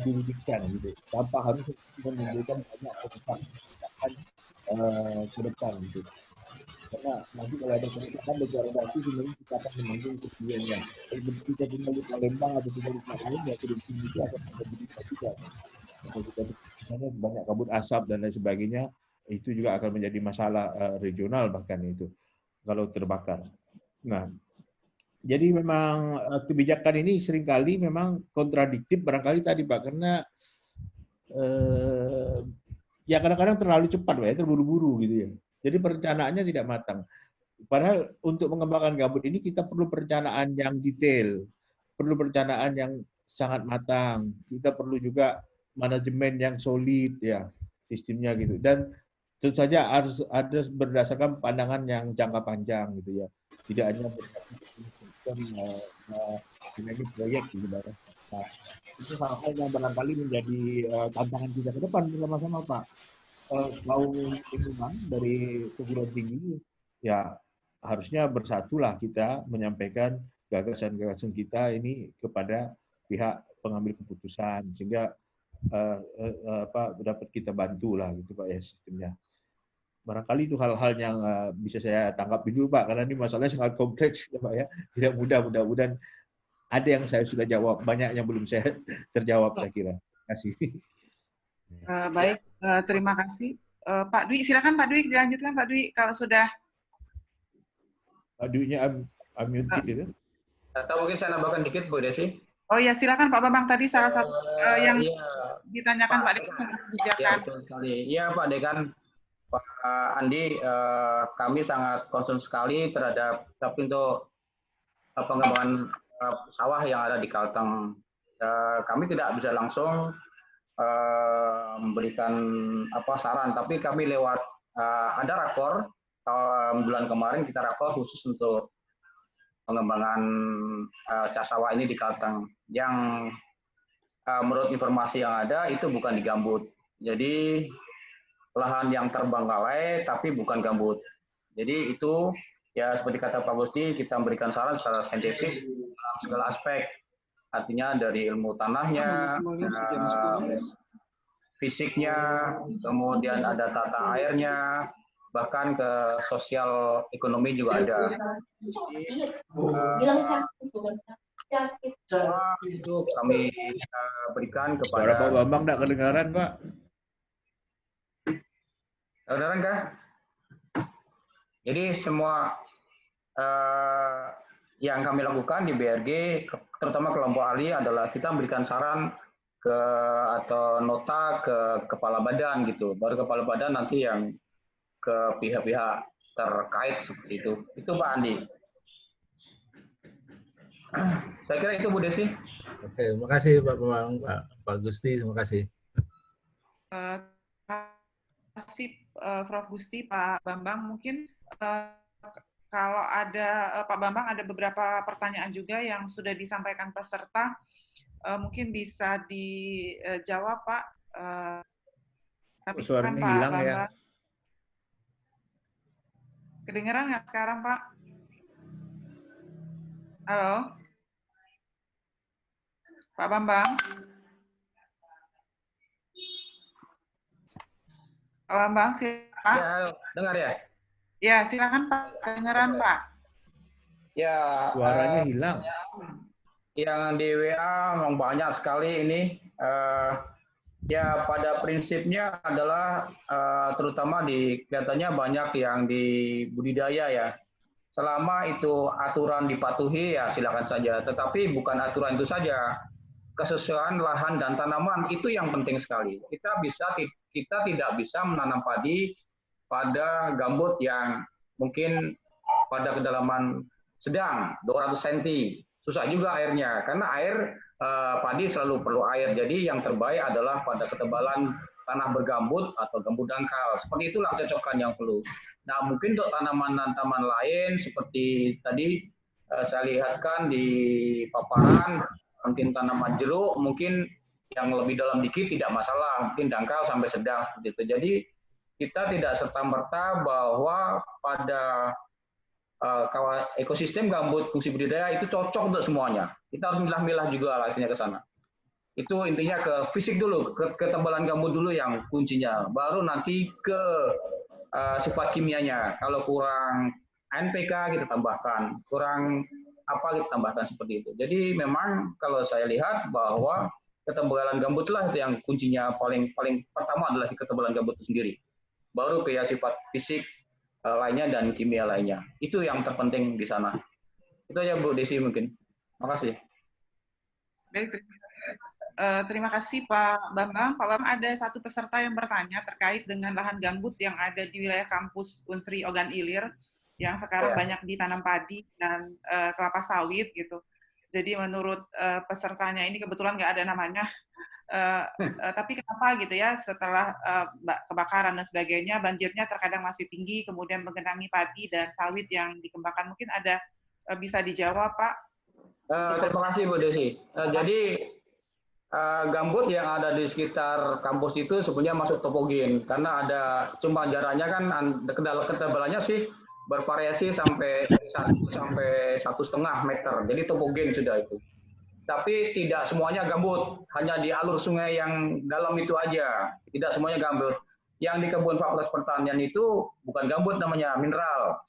diwujudkan gitu, tanpa harus menimbulkan banyak kerusakan ke depan gitu. Karena nanti kalau ada kerusakan degradasi sebenarnya kita akan menanggung kerugiannya. Kalau kita tinggal di Palembang atau tinggal di tempat lain ya kerugian itu akan terjadi juga. Misalnya banyak kabut asap dan lain sebagainya, itu juga akan menjadi masalah regional bahkan itu kalau terbakar. Nah, jadi memang kebijakan ini seringkali memang kontradiktif barangkali tadi Pak, karena ya kadang-kadang terlalu cepat Pak ya, terburu-buru gitu ya. Jadi perencanaannya tidak matang. Padahal untuk mengembangkan gambut ini kita perlu perencanaan yang detail, perlu perencanaan yang sangat matang. Kita perlu juga manajemen yang solid ya sistemnya gitu. Dan tentu saja harus ada berdasarkan pandangan yang jangka panjang gitu ya. Tidak hanya berdasarkan ini proyek gitu ya. Nah, itu hal-hal yang barangkali menjadi tantangan kita ke depan bersama-sama Pak. Kaum lingkungan dari perguruan tinggi ya harusnya bersatulah kita menyampaikan gagasan-gagasan kita ini kepada pihak pengambil keputusan sehingga dapat kita bantu lah gitu Pak ya sistemnya. Barangkali itu hal-hal yang bisa saya tangkap dulu Pak, karena ini masalahnya sangat kompleks ya Pak ya, tidak mudah, mudah-mudahan ada yang saya sudah jawab, banyak yang belum saya terjawab saya kira. Terima kasih. Baik, terima kasih. Pak Dwi, silakan Pak Dwi, dilanjutkan Pak Dwi kalau sudah. Pak Dwi-nya unmute itu. Atau mungkin saya nambahkan dikit Bu Desi. Oh ya, silakan Pak Bambang, tadi salah satu yang ditanyakan Pak Dekan tentang kebijakan. Ya, betul sekali. Iya Pak Dekan, Pak Andi, kami sangat concern sekali terhadap untuk pengembangan sawah yang ada di Kalteng. Kami tidak bisa langsung memberikan saran, tapi kami lewat ada rakor bulan kemarin kita rakor khusus untuk pengembangan sawah ini di Kalteng yang menurut informasi yang ada itu bukan di gambut. Jadi lahan yang terbengkalai tapi bukan gambut. Jadi itu ya seperti kata Pak Gusti, kita memberikan saran secara saintifik dalam segala aspek. Artinya dari ilmu tanahnya, fisiknya, kemudian ada tata airnya, bahkan ke sosial ekonomi juga ada. Itu kami berikan kepada. Suara Pak Bambang tidak kedengaran Pak. Kedengaran kah? Jadi semua yang kami lakukan di BRG, terutama kelompok ahli adalah kita memberikan saran atau nota ke kepala badan gitu. Baru kepala badan nanti yang ke pihak-pihak terkait seperti itu. Itu Pak Andi. Saya kira itu Bu Desi. Oke, terima kasih Pak Bambang, Pak Gusti, terima kasih. Terima kasih Prof. Gusti, Pak Bambang. Mungkin kalau ada Pak Bambang ada beberapa pertanyaan juga yang sudah disampaikan peserta, mungkin bisa dijawab Pak. Tapi suaranya kan Pak hilang Bambang, ya. kedengeran nggak sekarang Pak? Halo, Pak Bambang. Pak Bambang, silakan. Ya, dengar ya? Ya, silakan Pak. Kedengaran Pak. Ya. Suaranya hilang. Yang di WA memang banyak sekali ini. Ya, pada prinsipnya adalah terutama kelihatannya banyak yang di budidaya ya. Selama itu aturan dipatuhi ya silakan saja. Tetapi bukan aturan itu saja. Kesesuaian lahan dan tanaman itu yang penting sekali. Kita tidak bisa menanam padi pada gambut yang mungkin pada kedalaman sedang 200 cm. Susah juga airnya karena air padi selalu perlu air. Jadi yang terbaik adalah pada ketebalan tanah bergambut atau gambut dangkal. Seperti itulah cocokan yang perlu. Nah, mungkin untuk tanaman-tanaman lain seperti tadi saya lihatkan di paparan mungkin tanaman jeruk, mungkin yang lebih dalam dikit tidak masalah, mungkin dangkal sampai sedang seperti itu. Jadi kita tidak serta-merta bahwa pada ekosistem gambut fungsi budidaya itu cocok untuk semuanya. Kita harus milah-milah juga akhirnya ke sana. Itu intinya ke fisik dulu, ketebalan gambut dulu yang kuncinya. Baru nanti ke sifat kimianya. Kalau kurang NPK kita tambahkan, kurang apa kita tambahkan seperti itu. Jadi memang kalau saya lihat bahwa ketebalan gambutlah itu yang kuncinya paling pertama adalah di ketebalan gambut itu sendiri. Baru ke ya sifat fisik lainnya dan kimia lainnya. Itu yang terpenting di sana. Itu aja Bu Desi mungkin. Makasih. Baik, terima kasih Pak Bambang. Pak Bambang, ada satu peserta yang bertanya terkait dengan lahan gambut yang ada di wilayah kampus Unsri Ogan Ilir yang sekarang banyak ditanam padi dan kelapa sawit gitu. Jadi menurut pesertanya ini kebetulan nggak ada namanya, tapi kenapa gitu ya setelah kebakaran dan sebagainya banjirnya terkadang masih tinggi kemudian menggenangi padi dan sawit yang dikembangkan, mungkin ada bisa dijawab Pak? Terima kasih Bu Desi. Jadi gambut yang ada di sekitar kampus itu sebenarnya masuk topogen karena ada cuma jaraknya kan ketebalannya sih bervariasi sampai 1,5 meter. Jadi topogen sudah itu. Tapi tidak semuanya gambut, hanya di alur sungai yang dalam itu aja. Tidak semuanya gambut. Yang di kebun Fakultas Pertanian itu bukan gambut namanya, mineral.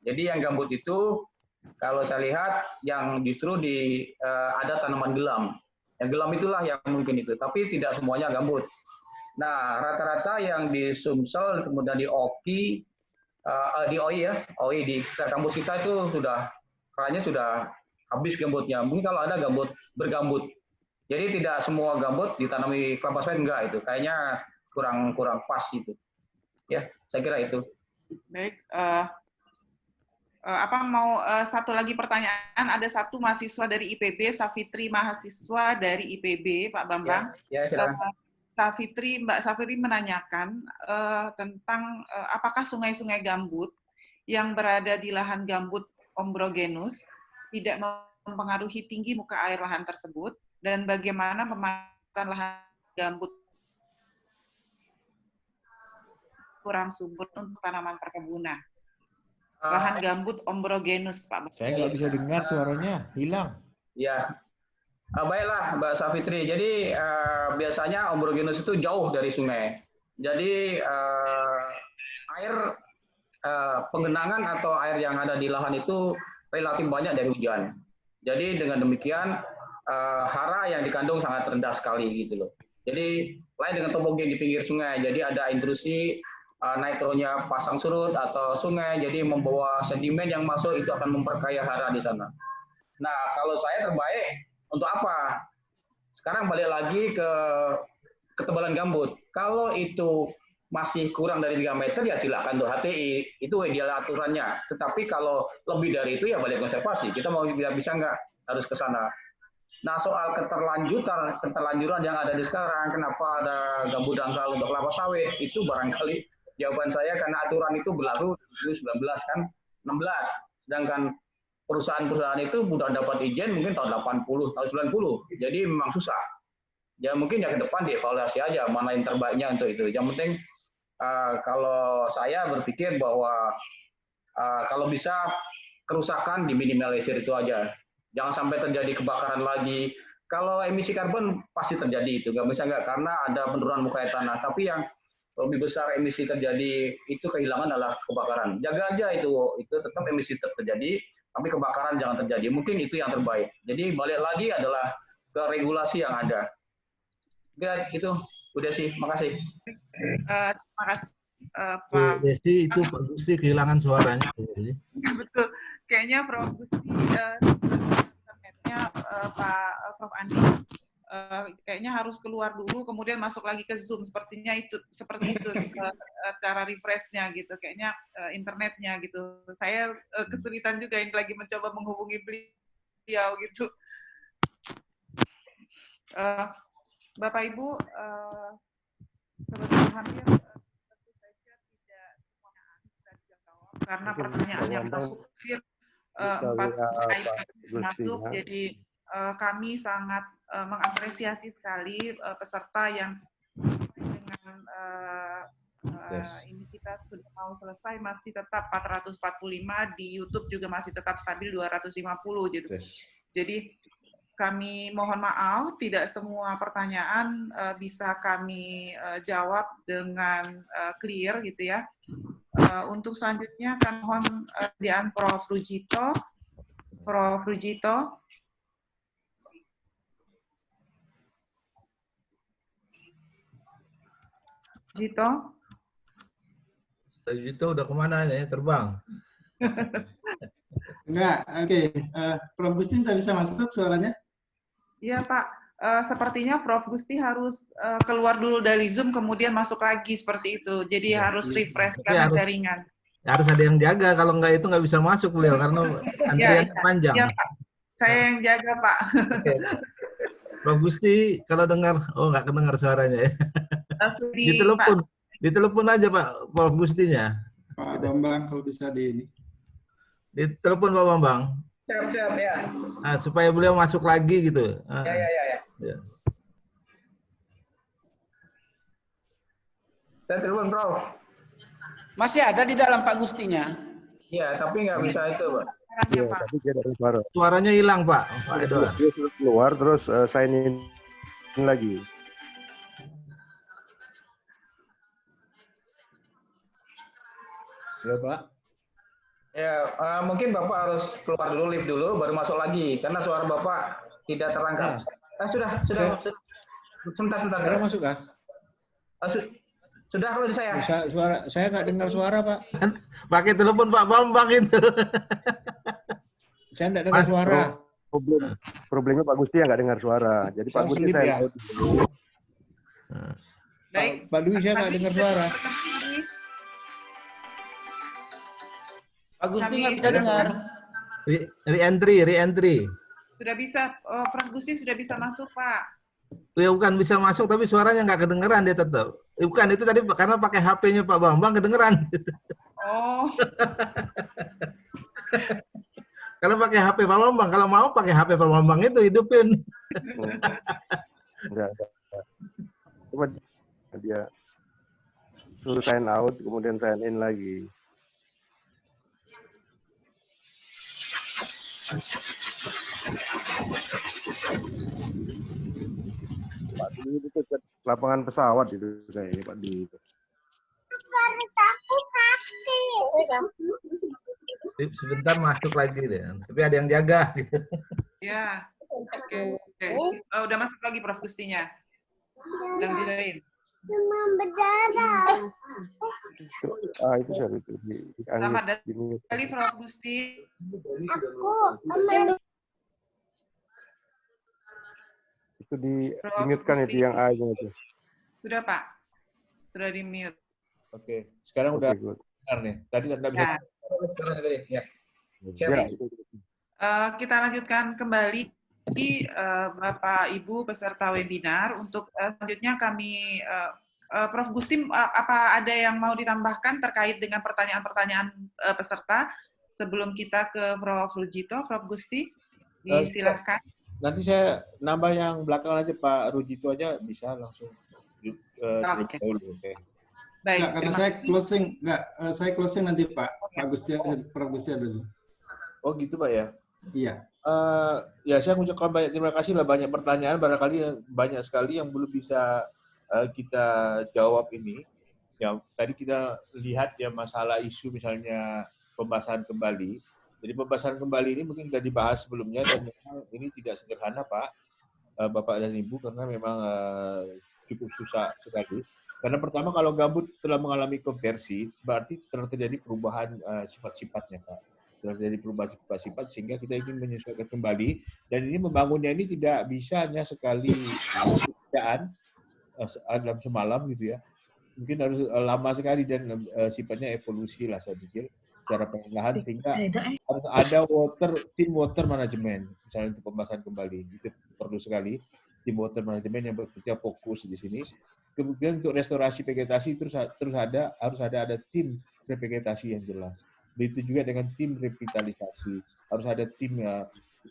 Jadi yang gambut itu kalau saya lihat yang justru ada tanaman gelam. Yang gelam itulah yang mungkin itu, tapi tidak semuanya gambut. Nah, rata-rata yang di Sumsel kemudian di Oki, di OI di kampus kita itu kayaknya sudah habis gambutnya. Mungkin kalau ada gambut bergambut. Jadi tidak semua gambut ditanami kelapa sawit, enggak itu. Kayaknya kurang pas itu. Ya, saya kira itu. Baik. Satu lagi pertanyaan, ada satu mahasiswa dari IPB, Safitri mahasiswa dari IPB, Pak Bambang. Ya, silakan. Mbak Safitri menanyakan tentang apakah sungai-sungai gambut yang berada di lahan gambut Ombrogenus tidak mempengaruhi tinggi muka air lahan tersebut, dan bagaimana pemanfaatan lahan gambut kurang subur untuk tanaman perkebunan. Lahan gambut Ombrogenus, Pak. Saya nggak bisa dengar suaranya, hilang. Ya, baiklah Mbak Safitri. Jadi biasanya Ombrogenus itu jauh dari sungai. Jadi air penggenangan atau air yang ada di lahan itu relatif banyak dari hujan. Jadi dengan demikian hara yang dikandung sangat rendah sekali gitu loh. Jadi lain dengan topogen di pinggir sungai. Jadi ada intrusi nitronya pasang surut atau sungai, jadi membawa sedimen yang masuk itu akan memperkaya hara di sana. Nah, kalau saya terbaik untuk apa? Sekarang balik lagi ke ketebalan gambut. Kalau itu masih kurang dari 3 meter ya silakan untuk HTI, itu ideal aturannya. Tetapi kalau lebih dari itu ya balik konservasi. Kita mau bisa nggak harus ke sana. Nah, soal keterlanjuran yang ada di sekarang, kenapa ada gambut dangkal untuk kelapa sawit, itu barangkali jawaban saya karena aturan itu berlaku 2019 kan 16. Sedangkan perusahaan-perusahaan itu sudah dapat izin mungkin tahun 80, tahun 90. Jadi memang susah. Ya mungkin ya ke depan dievaluasi aja mana yang terbaiknya untuk itu. Yang penting kalau saya berpikir bahwa kalau bisa kerusakan diminimalisir itu aja. Jangan sampai terjadi kebakaran lagi. Kalau emisi karbon pasti terjadi itu, nggak bisa nggak, karena ada penurunan muka air tanah. Tapi yang lebih besar emisi terjadi itu kehilangan adalah kebakaran. Jaga aja itu tetap emisi terjadi, tapi kebakaran jangan terjadi. Mungkin itu yang terbaik. Jadi balik lagi adalah ke regulasi yang ada. Ya, itu udah sih, makasih. Terima kasih Pak Desi, itu Pak Gusti kehilangan suaranya. Betul, kayaknya Prof Gusti internetnya Pak Prof Andi kayaknya harus keluar dulu, kemudian masuk lagi ke Zoom. Seperti itu cara refreshnya gitu. Kayaknya internetnya gitu. Saya kesulitan juga ini lagi mencoba menghubungi beliau gitu. Bapak Ibu, sebetulnya hampir tentu saja tidak semuanya bisa dijawab karena pertanyaan yang masuk hampir 4 masuk, jadi kami sangat mengapresiasi sekali peserta yang dengan ini kita sudah mau selesai masih tetap 445, di YouTube juga masih tetap stabil 250 gitu. Jadi kami mohon maaf tidak semua pertanyaan bisa kami jawab dengan clear gitu ya. Untuk selanjutnya kami mohon dian Prof. Rujito. Prof. Rujito. Jito. Jito udah kemana ya? Terbang? Enggak, oke. Prof. Gusti sudah bisa masuk suaranya? Iya Pak, sepertinya Prof. Gusti harus keluar dulu dari Zoom kemudian masuk lagi seperti itu. Jadi harus refresh karena jaringan. Harus ada yang jaga, kalau enggak itu nggak bisa masuk beliau karena antriannya panjang. Iya Pak, saya yang jaga Pak. Okay. Prof. Gusti kalau dengar, oh nggak kedengar suaranya ya. Ditelepon aja Pak Prof. Gustinya. Pak Bambang kalau bisa di ini. Ditelepon Pak Bambang. Siap ya. Nah, supaya beliau masuk lagi gitu. Ya. Saya telepon Prof. Masih ada di dalam Pak Gustinya. Iya, tapi nggak bisa itu Pak. Iya, tapi dia dari suara. Suaranya hilang Pak Edward. Dia sudah keluar terus sign in lagi. Ya Pak. Ya, mungkin Bapak harus keluar dulu, lift dulu, baru masuk lagi, karena suara Bapak tidak terangkat. Sudah. Sebentar. Sekarang masuk kah? Sudah kalau di saya. Saya nggak dengar suara Pak. Pakai telepon Pak Bambang itu. Saya nggak dengar suara. Problemnya Pak Gusti yang nggak dengar suara. Jadi Pak Gusti saya out dulu. Baik. Pak Dwi saya nggak dengar suara. Pak Gusti nggak bisa dengar. Re-entry. Sudah bisa, Prof. Gusti sudah bisa masuk Pak. Ya bukan bisa masuk tapi suaranya nggak kedengeran dia tetap. Bukan itu tadi karena pakai HP-nya Pak Bambang kedengeran. Oh. Kalau pakai HP Pak Bambang, kalau mau pakai HP Pak Bambang itu hidupin. Enggak. Coba dia suruh sign out kemudian sign in lagi. Pak Dwi itu ke lapangan pesawat itu kayaknya Pak Dwi itu. Sebentar masuk lagi deh, tapi ada yang jaga gitu. Ya, oke. Udah masuk lagi Prof. Gustinya. Sedang dilain. Demam berdarah. Itu sorry itu di Selamat datang kembali Prof. Gusti. Itu di-mute kan itu yang A-nya itu. Sudah Pak. Sudah di-mute. Oke, sekarang udah dengar nih. Tadi tidak bisa. Kita lanjutkan kembali Bapak Ibu peserta webinar. Untuk selanjutnya kami Prof. Gusti, apa ada yang mau ditambahkan terkait dengan pertanyaan-pertanyaan peserta sebelum kita ke Prof. Rujito? Prof. Gusti, silakan. Nanti saya nambah yang belakang aja Pak Rujito aja bisa langsung. Oke. Baik. Nggak, karena saya closing nanti Pak Gusti, Prof. Gusti dulu. Oh gitu Pak ya? Iya. Ya saya mengucapkan banyak terima kasih lah, banyak pertanyaan barangkali banyak sekali yang belum bisa kita jawab ini. Ya tadi kita lihat ya masalah isu misalnya pembahasan kembali. Jadi pembahasan kembali ini mungkin sudah dibahas sebelumnya dan memang ini tidak sederhana Pak, Bapak dan Ibu, karena memang cukup susah sekali. Karena pertama kalau gambut telah mengalami konversi, berarti telah terjadi perubahan sifat-sifatnya Pak. Telah terjadi perubahan sifat-sifat sehingga kita ingin menyesuaikan kembali. Dan ini membangunnya ini tidak bisa hanya sekali pekerjaan dalam semalam gitu ya. Mungkin harus lama sekali dan sifatnya evolusi lah saya pikir. Secara perlahan sehingga harus ada tim water management misalnya untuk pembahasan kembali itu perlu sekali tim water management yang bekerja fokus di sini. Kemudian untuk restorasi vegetasi harus ada tim revegetasi yang jelas. Begitu juga dengan tim revitalisasi harus ada tim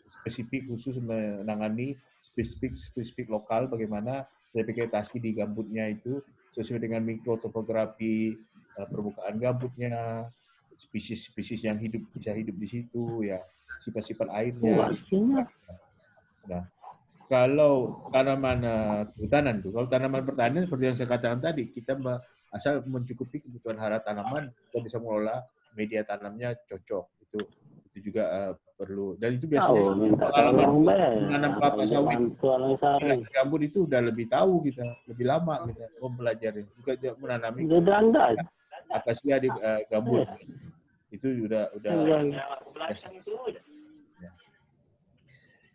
spesifik khusus menangani spesifik lokal bagaimana revegetasi di gambutnya itu sesuai dengan mikrotopografi permukaan gambutnya, spesies-spesies yang bisa hidup di situ, ya sifat-sifat airnya. Nah, kalau tanaman kehutanan itu, kalau tanaman pertanian seperti yang saya katakan tadi, kita asal mencukupi kebutuhan hara tanaman, kita bisa mengelola media tanamnya cocok. Itu juga perlu. Dan itu biasanya pengalaman menanam kelapa sawit, gambut itu udah lebih tahu kita, lebih lama kita mempelajari. Juga menanami akasia di gambut. Itu udah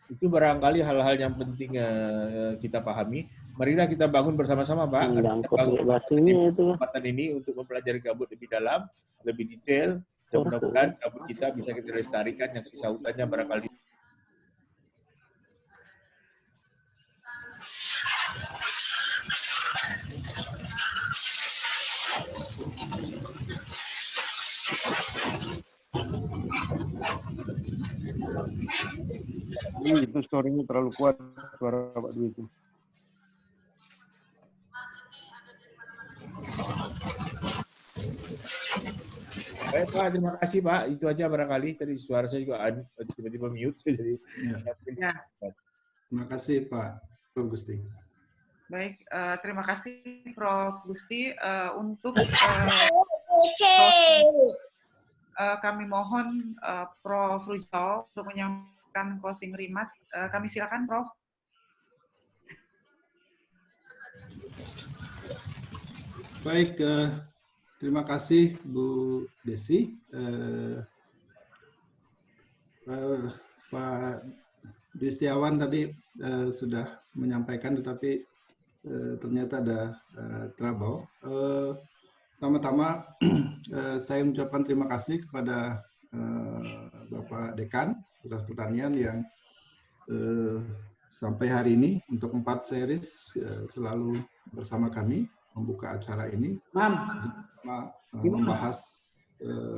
itu barangkali hal-hal yang penting kita pahami. Marilah kita bangun bersama-sama, Pak. Kesempatan ini untuk mempelajari gambut lebih dalam, lebih detail, dan mudah-mudahan gambut kita bisa kita lestarikan yang sisa hutannya barangkali. Itu story-nya terlalu kuat suara Pak Dwi itu. Baik Pak, terima kasih Pak. Itu aja barangkali. Tadi suara saya juga tiba-tiba mute. Jadi, ya. Terima kasih Pak Prof. Gusti. Baik, terima kasih Prof. Gusti. Untuk kami mohon Prof. Rujal untuk menyampaikan closing remarks. Kami silakan Prof. Baik, terima kasih Bu Desi. Pak Dwi Setiawan tadi sudah menyampaikan, tetapi ternyata ada trouble. Pertama-tama saya mengucapkan terima kasih kepada Bapak Dekan Fakultas Pertanian yang sampai hari ini untuk 4 series selalu bersama kami membuka acara ini. Membahas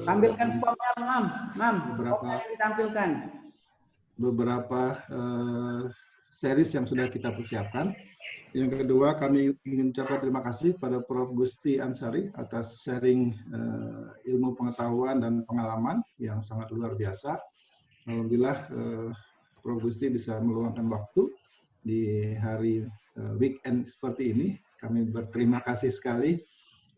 tampilkan formnya, beberapa series yang sudah kita persiapkan. Yang kedua, kami ingin ucapkan terima kasih pada Prof. Gusti Ansari atas sharing ilmu pengetahuan dan pengalaman yang sangat luar biasa. Alhamdulillah Prof. Gusti bisa meluangkan waktu di hari weekend seperti ini. Kami berterima kasih sekali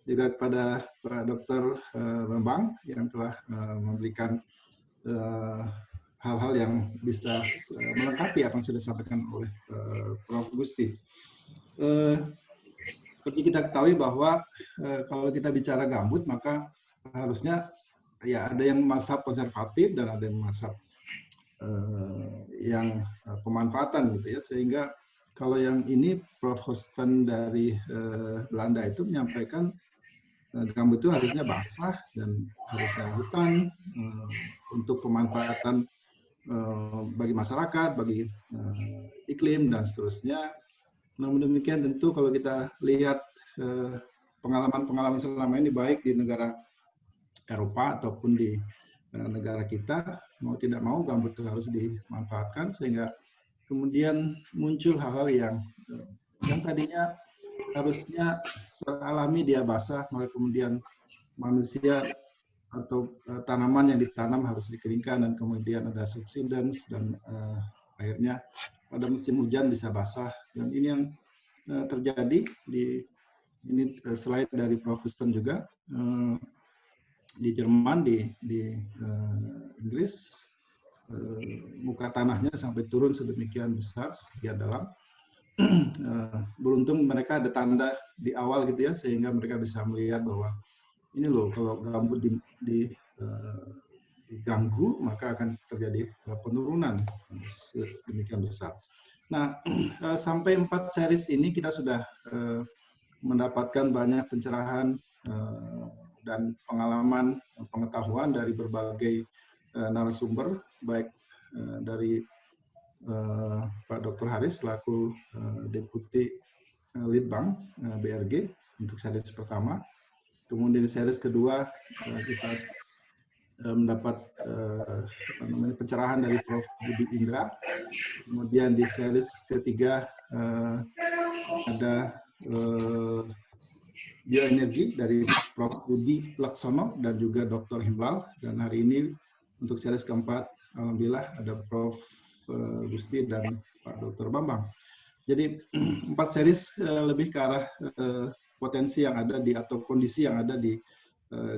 juga kepada Pak Dr. Bambang yang telah memberikan hal-hal yang bisa melengkapi apa yang sudah disampaikan oleh Prof. Gusti. Seperti kita ketahui bahwa kalau kita bicara gambut, maka harusnya ya ada yang mazhab konservatif dan ada yang mazhab yang pemanfaatan gitu ya, sehingga kalau yang ini Prof. Hosten dari Belanda itu menyampaikan gambut itu harusnya basah dan harusnya hutan untuk pemanfaatan bagi masyarakat, bagi iklim dan seterusnya. Namun demikian tentu kalau kita lihat pengalaman-pengalaman selama ini baik di negara Eropa ataupun di negara kita, mau tidak mau gambut itu harus dimanfaatkan sehingga kemudian muncul hal-hal yang tadinya harusnya alami dia basah, maka kemudian manusia atau tanaman yang ditanam harus dikeringkan dan kemudian ada subsidence dan akhirnya pada musim hujan bisa basah. Dan ini yang terjadi ini selain dari Prof. Hosten juga di Jerman, di Inggris, muka tanahnya sampai turun sedemikian besar, sekian dalam. Beruntung mereka ada tanda di awal gitu ya, sehingga mereka bisa melihat bahwa ini loh kalau gambut diganggu maka akan terjadi penurunan demikian besar. Nah, sampai 4 series ini kita sudah mendapatkan banyak pencerahan dan pengetahuan dari berbagai narasumber, baik dari Pak Dr. Haris selaku Deputi Litbang BRG untuk series pertama. Kemudian di series kedua kita mendapat pencerahan dari Prof. Budi Indra. Kemudian di series ketiga ada bioenergi dari Prof. Budi Laksono dan juga Dr. Himlal. Dan hari ini untuk series keempat, alhamdulillah ada Prof. Gusti dan Pak Dr. Bambang. Jadi 4 series lebih ke arah potensi yang ada di atau kondisi yang ada di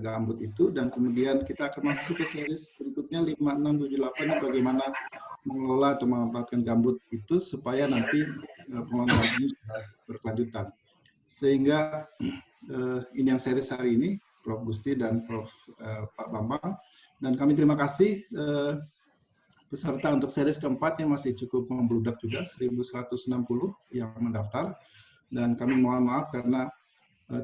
gambut itu, dan kemudian kita akan masuk ke series berikutnya 5, 6, 7, 8 ini bagaimana mengelola atau memanfaatkan gambut itu supaya nanti pengelolaan ini berkelanjutan. Sehingga ini yang series hari ini, Prof. Gusti dan Prof. Pak Bambang. Dan kami terima kasih peserta untuk series keempat yang masih cukup membludak juga, 1.160 yang mendaftar. Dan kami mohon maaf karena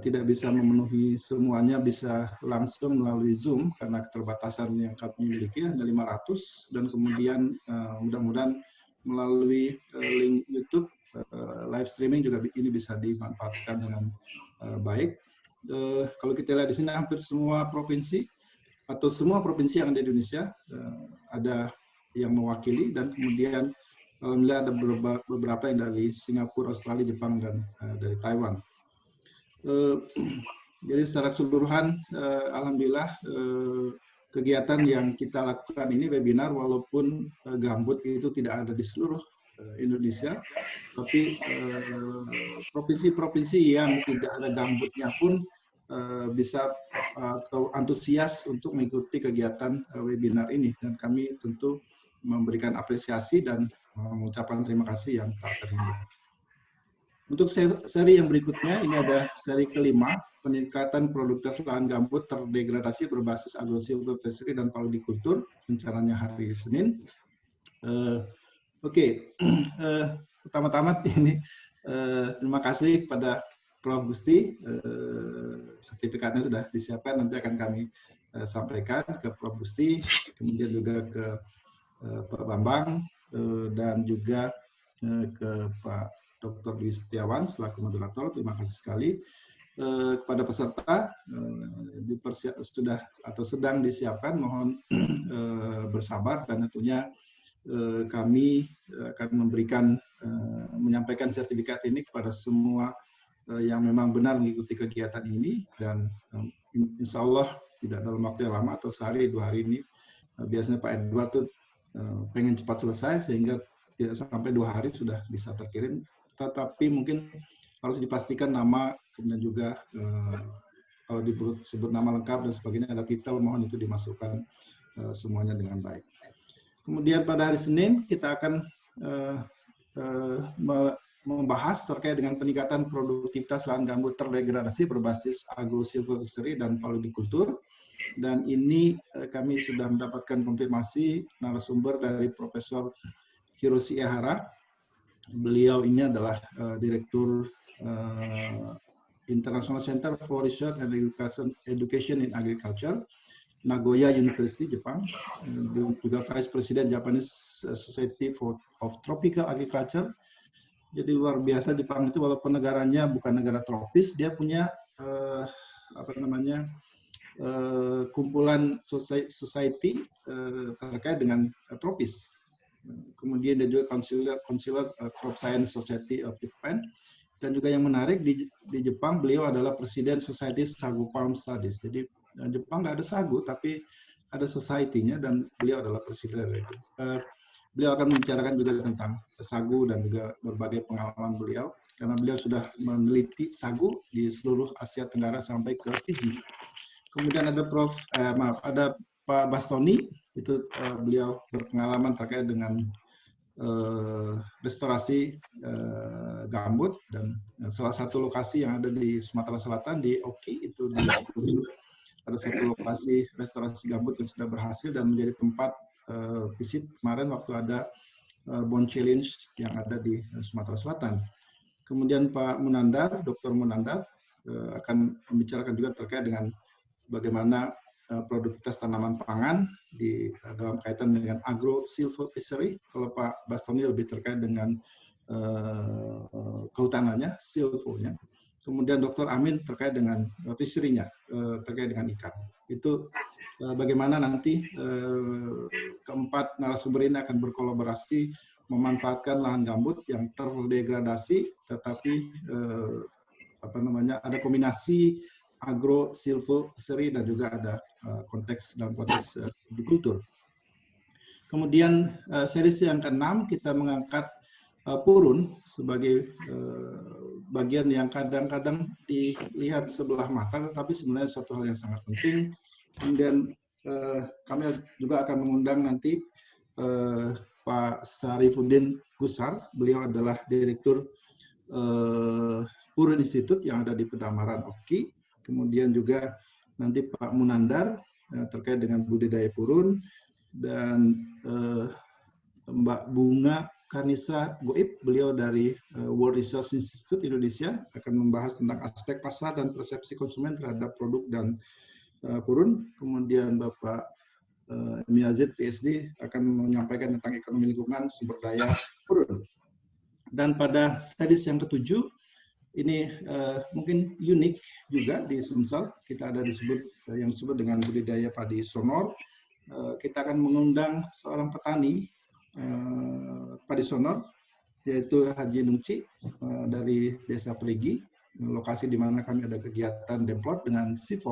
tidak bisa memenuhi semuanya bisa langsung melalui Zoom karena keterbatasan yang kami miliki hanya 500, dan kemudian mudah-mudahan melalui link YouTube live streaming juga ini bisa dimanfaatkan dengan baik. Kalau kita lihat di sini hampir semua provinsi atau semua provinsi yang ada di Indonesia ada yang mewakili, dan kemudian alhamdulillah ada beberapa yang dari Singapura, Australia, Jepang, dan dari Taiwan. Jadi secara keseluruhan alhamdulillah kegiatan yang kita lakukan ini webinar, walaupun gambut itu tidak ada di seluruh Indonesia, tapi provinsi-provinsi yang tidak ada gambutnya pun bisa atau antusias untuk mengikuti kegiatan webinar ini, dan kami tentu memberikan apresiasi dan mengucapkan terima kasih yang tak terhingga. Untuk seri yang berikutnya, ini ada seri kelima, peningkatan produktivitas lahan gambut terdegradasi berbasis agrosilvoperseri dan paludiskultur, rencananya hari Senin. Oke. Pertama-tama ini terima kasih kepada Prof. Gusti, sertifikatnya sudah disiapkan, nanti akan kami sampaikan ke Prof. Gusti, kemudian juga ke Pak Bambang, dan juga ke Pak Dr. Dwi Setiawan selaku moderator. Terima kasih sekali kepada peserta, sudah atau sedang disiapkan, mohon bersabar, dan tentunya kami akan memberikan menyampaikan sertifikat ini kepada semua yang memang benar mengikuti kegiatan ini, dan insya Allah tidak dalam waktu yang lama atau sehari 2 hari ini. Biasanya Pak Edward tuh pengen cepat selesai sehingga tidak sampai 2 hari sudah bisa terkirim, tetapi mungkin harus dipastikan nama, kemudian juga kalau disebut nama lengkap dan sebagainya, ada titel, mohon itu dimasukkan semuanya dengan baik. Kemudian pada hari Senin kita akan membahas terkait dengan peningkatan produktivitas lahan gambut terdegradasi berbasis agrosilvoperseri dan paludiskultur. Dan ini kami sudah mendapatkan konfirmasi narasumber dari Profesor Hiroshi Ehara. Beliau ini adalah Direktur International Center for Research and Education in Agriculture, Nagoya University, Jepang, juga Vice President Japanese Society of Tropical Agriculture. Jadi luar biasa, Jepang itu walaupun negaranya bukan negara tropis, dia punya kumpulan society terkait dengan tropis. Kemudian dia juga Consular Crop Science Society of Japan. Dan juga yang menarik di Jepang, beliau adalah Presiden Society Sagu Palm Studies. Jadi Jepang nggak ada sagu, tapi ada society-nya, dan beliau adalah presiden itu. Beliau akan membicarakan juga tentang sagu dan juga berbagai pengalaman beliau, karena beliau sudah meneliti sagu di seluruh Asia Tenggara sampai ke Fiji. Kemudian ada ada Pak Bastoni, itu beliau berpengalaman terkait dengan restorasi gambut, dan salah satu lokasi yang ada di Sumatera Selatan di Oki itu ada satu lokasi restorasi gambut yang sudah berhasil dan menjadi tempat visit kemarin waktu ada Bond Challenge yang ada di Sumatera Selatan. Kemudian Pak Munandar, Dr. Munandar akan membicarakan juga terkait dengan bagaimana produktivitas tanaman pangan di dalam kaitan dengan agrosilvoperseri. Kalau Pak Bastoni lebih terkait dengan kehutanannya, silvonya. Kemudian Dr. Amin terkait dengan fishery-nya, terkait dengan ikan. Itu bagaimana nanti keempat narasumber ini akan berkolaborasi memanfaatkan lahan gambut yang terdegradasi, tetapi ada kombinasi agro, silvopasture, dan juga ada dalam konteks agrikultur. Kemudian series yang ke-6 kita mengangkat purun sebagai bagian yang kadang-kadang dilihat sebelah mata, tapi sebenarnya suatu hal yang sangat penting. Kemudian kami juga akan mengundang nanti Pak Sarifuddin Gusar. Beliau adalah Direktur Purun Institute yang ada di Pedamaran Oki. Kemudian juga nanti Pak Munandar terkait dengan budidaya purun, dan Mbak Bunga Kanisa Goib, beliau dari World Resource Institute Indonesia, akan membahas tentang aspek pasar dan persepsi konsumen terhadap produk dan purun. Kemudian Bapak Miazid PhD akan menyampaikan tentang ekonomi lingkungan sumber daya purun. Dan pada series yang ke-7 ini mungkin unik juga di Sumsel, kita ada yang disebut dengan budidaya padi sonor. Kita akan mengundang seorang petani padi sonor, yaitu Haji Nungci dari Desa Perigi, lokasi di mana kami ada kegiatan demplot dengan C4.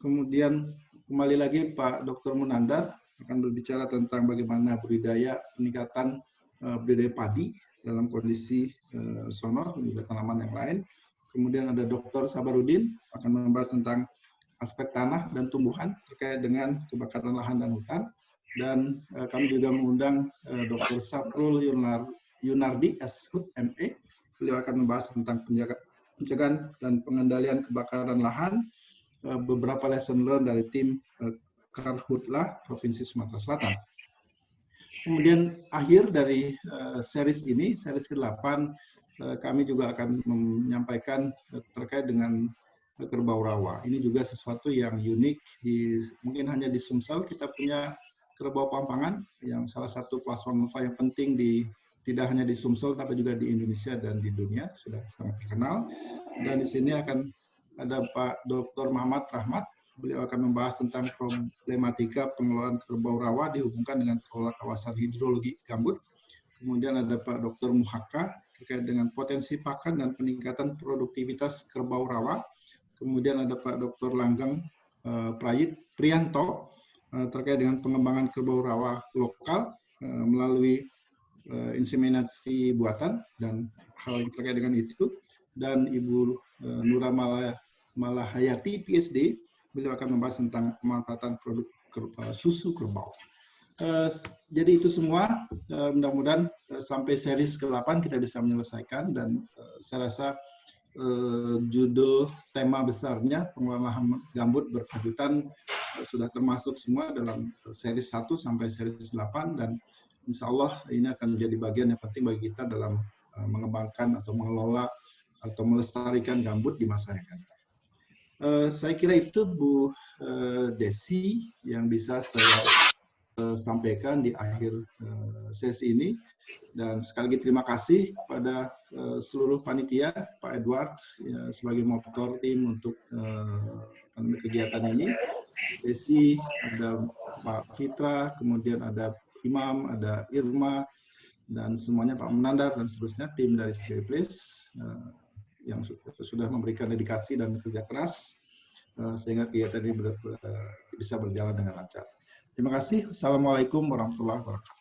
Kemudian kembali lagi Pak Dr. Munandar akan berbicara tentang bagaimana peningkatan budidaya padi dalam kondisi sonor dan juga tanaman yang lain. Kemudian ada Dr. Sabarudin akan membahas tentang aspek tanah dan tumbuhan terkait dengan kebakaran lahan dan hutan. Dan kami juga mengundang Dr. Safrul Yunardi, SHUT ME. Beliau akan membahas tentang pencegahan dan pengendalian kebakaran lahan, beberapa lesson learned dari tim Karhutlah Provinsi Sumatera Selatan. Kemudian akhir dari series ini, series ke-8, kami juga akan menyampaikan terkait dengan kerbau rawa. Ini juga sesuatu yang unik, mungkin hanya di Sumsel kita punya kerbau pampangan, yang salah satu plasma yang penting tidak hanya di Sumsel, tapi juga di Indonesia dan di dunia, sudah sangat terkenal. Dan di sini akan ada Pak Dr. Muhammad Rahmat. Beliau akan membahas tentang problematika pengelolaan kerbau rawa dihubungkan dengan pengelola kawasan hidrologi gambut. Kemudian ada Pak Dr. Muhaka terkait dengan potensi pakan dan peningkatan produktivitas kerbau rawa. Kemudian ada Pak Dr. Langgeng Priyanto terkait dengan pengembangan kerbau rawa lokal melalui inseminasi buatan dan hal yang terkait dengan itu. Dan Ibu Nura Malahayati PhD, beliau akan membahas tentang pemanfaatan produk susu kerbau. Jadi itu semua, mudah-mudahan sampai series ke-8 kita bisa menyelesaikan, dan saya rasa judul tema besarnya pengelolaan lahan gambut berkelanjutan sudah termasuk semua dalam series 1 sampai series 8, dan insya Allah ini akan menjadi bagian yang penting bagi kita dalam mengembangkan atau mengelola atau melestarikan gambut di masa yang akan datang. Saya kira itu Bu Desi yang bisa saya sampaikan di akhir sesi ini, dan sekali lagi terima kasih kepada seluruh panitia, Pak Edward ya, sebagai motor tim untuk kegiatan ini. Desi, ada Pak Fitra, kemudian ada Imam, ada Irma, dan semuanya Pak Menandar dan seterusnya, tim dari CW Place yang sudah memberikan dedikasi dan kerja keras sehingga kegiatan ini bisa berjalan dengan lancar. Terima kasih. Assalamualaikum warahmatullahi wabarakatuh.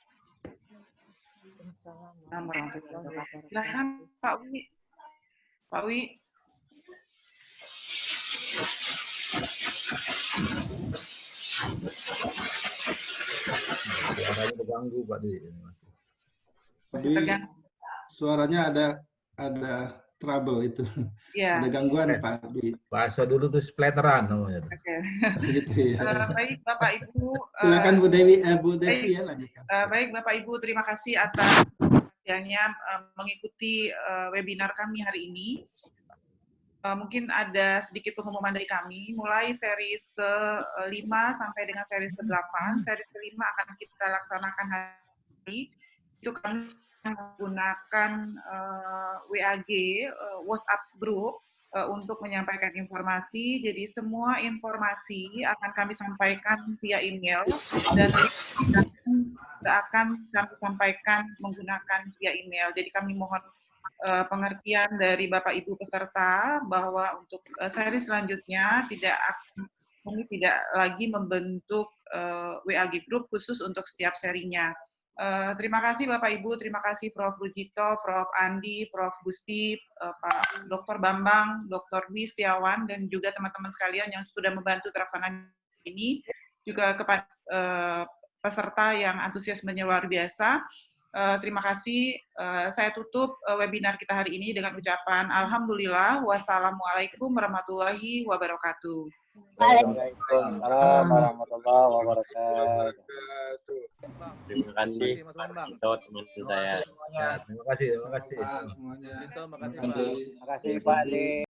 Silakan Pak Wi. Pak Wi. Suaranya terganggu Pak Di. Suaranya ada trouble itu. Ya. Ada gangguan Pak Dwi. Bahasa dulu tuh splatteran namanya. Oke. Gitu ya. Baik Bapak Ibu. Silakan Bu Dewi, Bu Desi ya lanjutkan. Baik Bapak Ibu, terima kasih atas perhatiannya mengikuti webinar kami hari ini. Mungkin ada sedikit pengumuman dari kami, mulai series ke-5 sampai dengan series ke-8. Series ke-5 akan kita laksanakan hari itu kami menggunakan WAG, WhatsApp group, untuk menyampaikan informasi. Jadi semua informasi akan kami sampaikan via email dan akan kami sampaikan menggunakan via email. Jadi kami mohon pengertian dari Bapak Ibu peserta bahwa untuk seri selanjutnya kami tidak lagi membentuk WAG Group khusus untuk setiap serinya. Terima kasih Bapak Ibu, terima kasih Prof. Rujito, Prof. Andi, Prof. Gusti, Pak Dr. Bambang, Dr. Dwi Setiawan, dan juga teman-teman sekalian yang sudah membantu terlaksanaan ini, juga kepada peserta yang antusiasmenya luar biasa. Terima kasih. Saya tutup webinar kita hari ini dengan ucapan Alhamdulillah, wassalamualaikum warahmatullahi wabarakatuh. Waalaikumsalam warahmatullahi wabarakatuh. Terima kasih teman-teman saya. Ya, terima kasih. Semuanya. Terima kasih Pak Ade.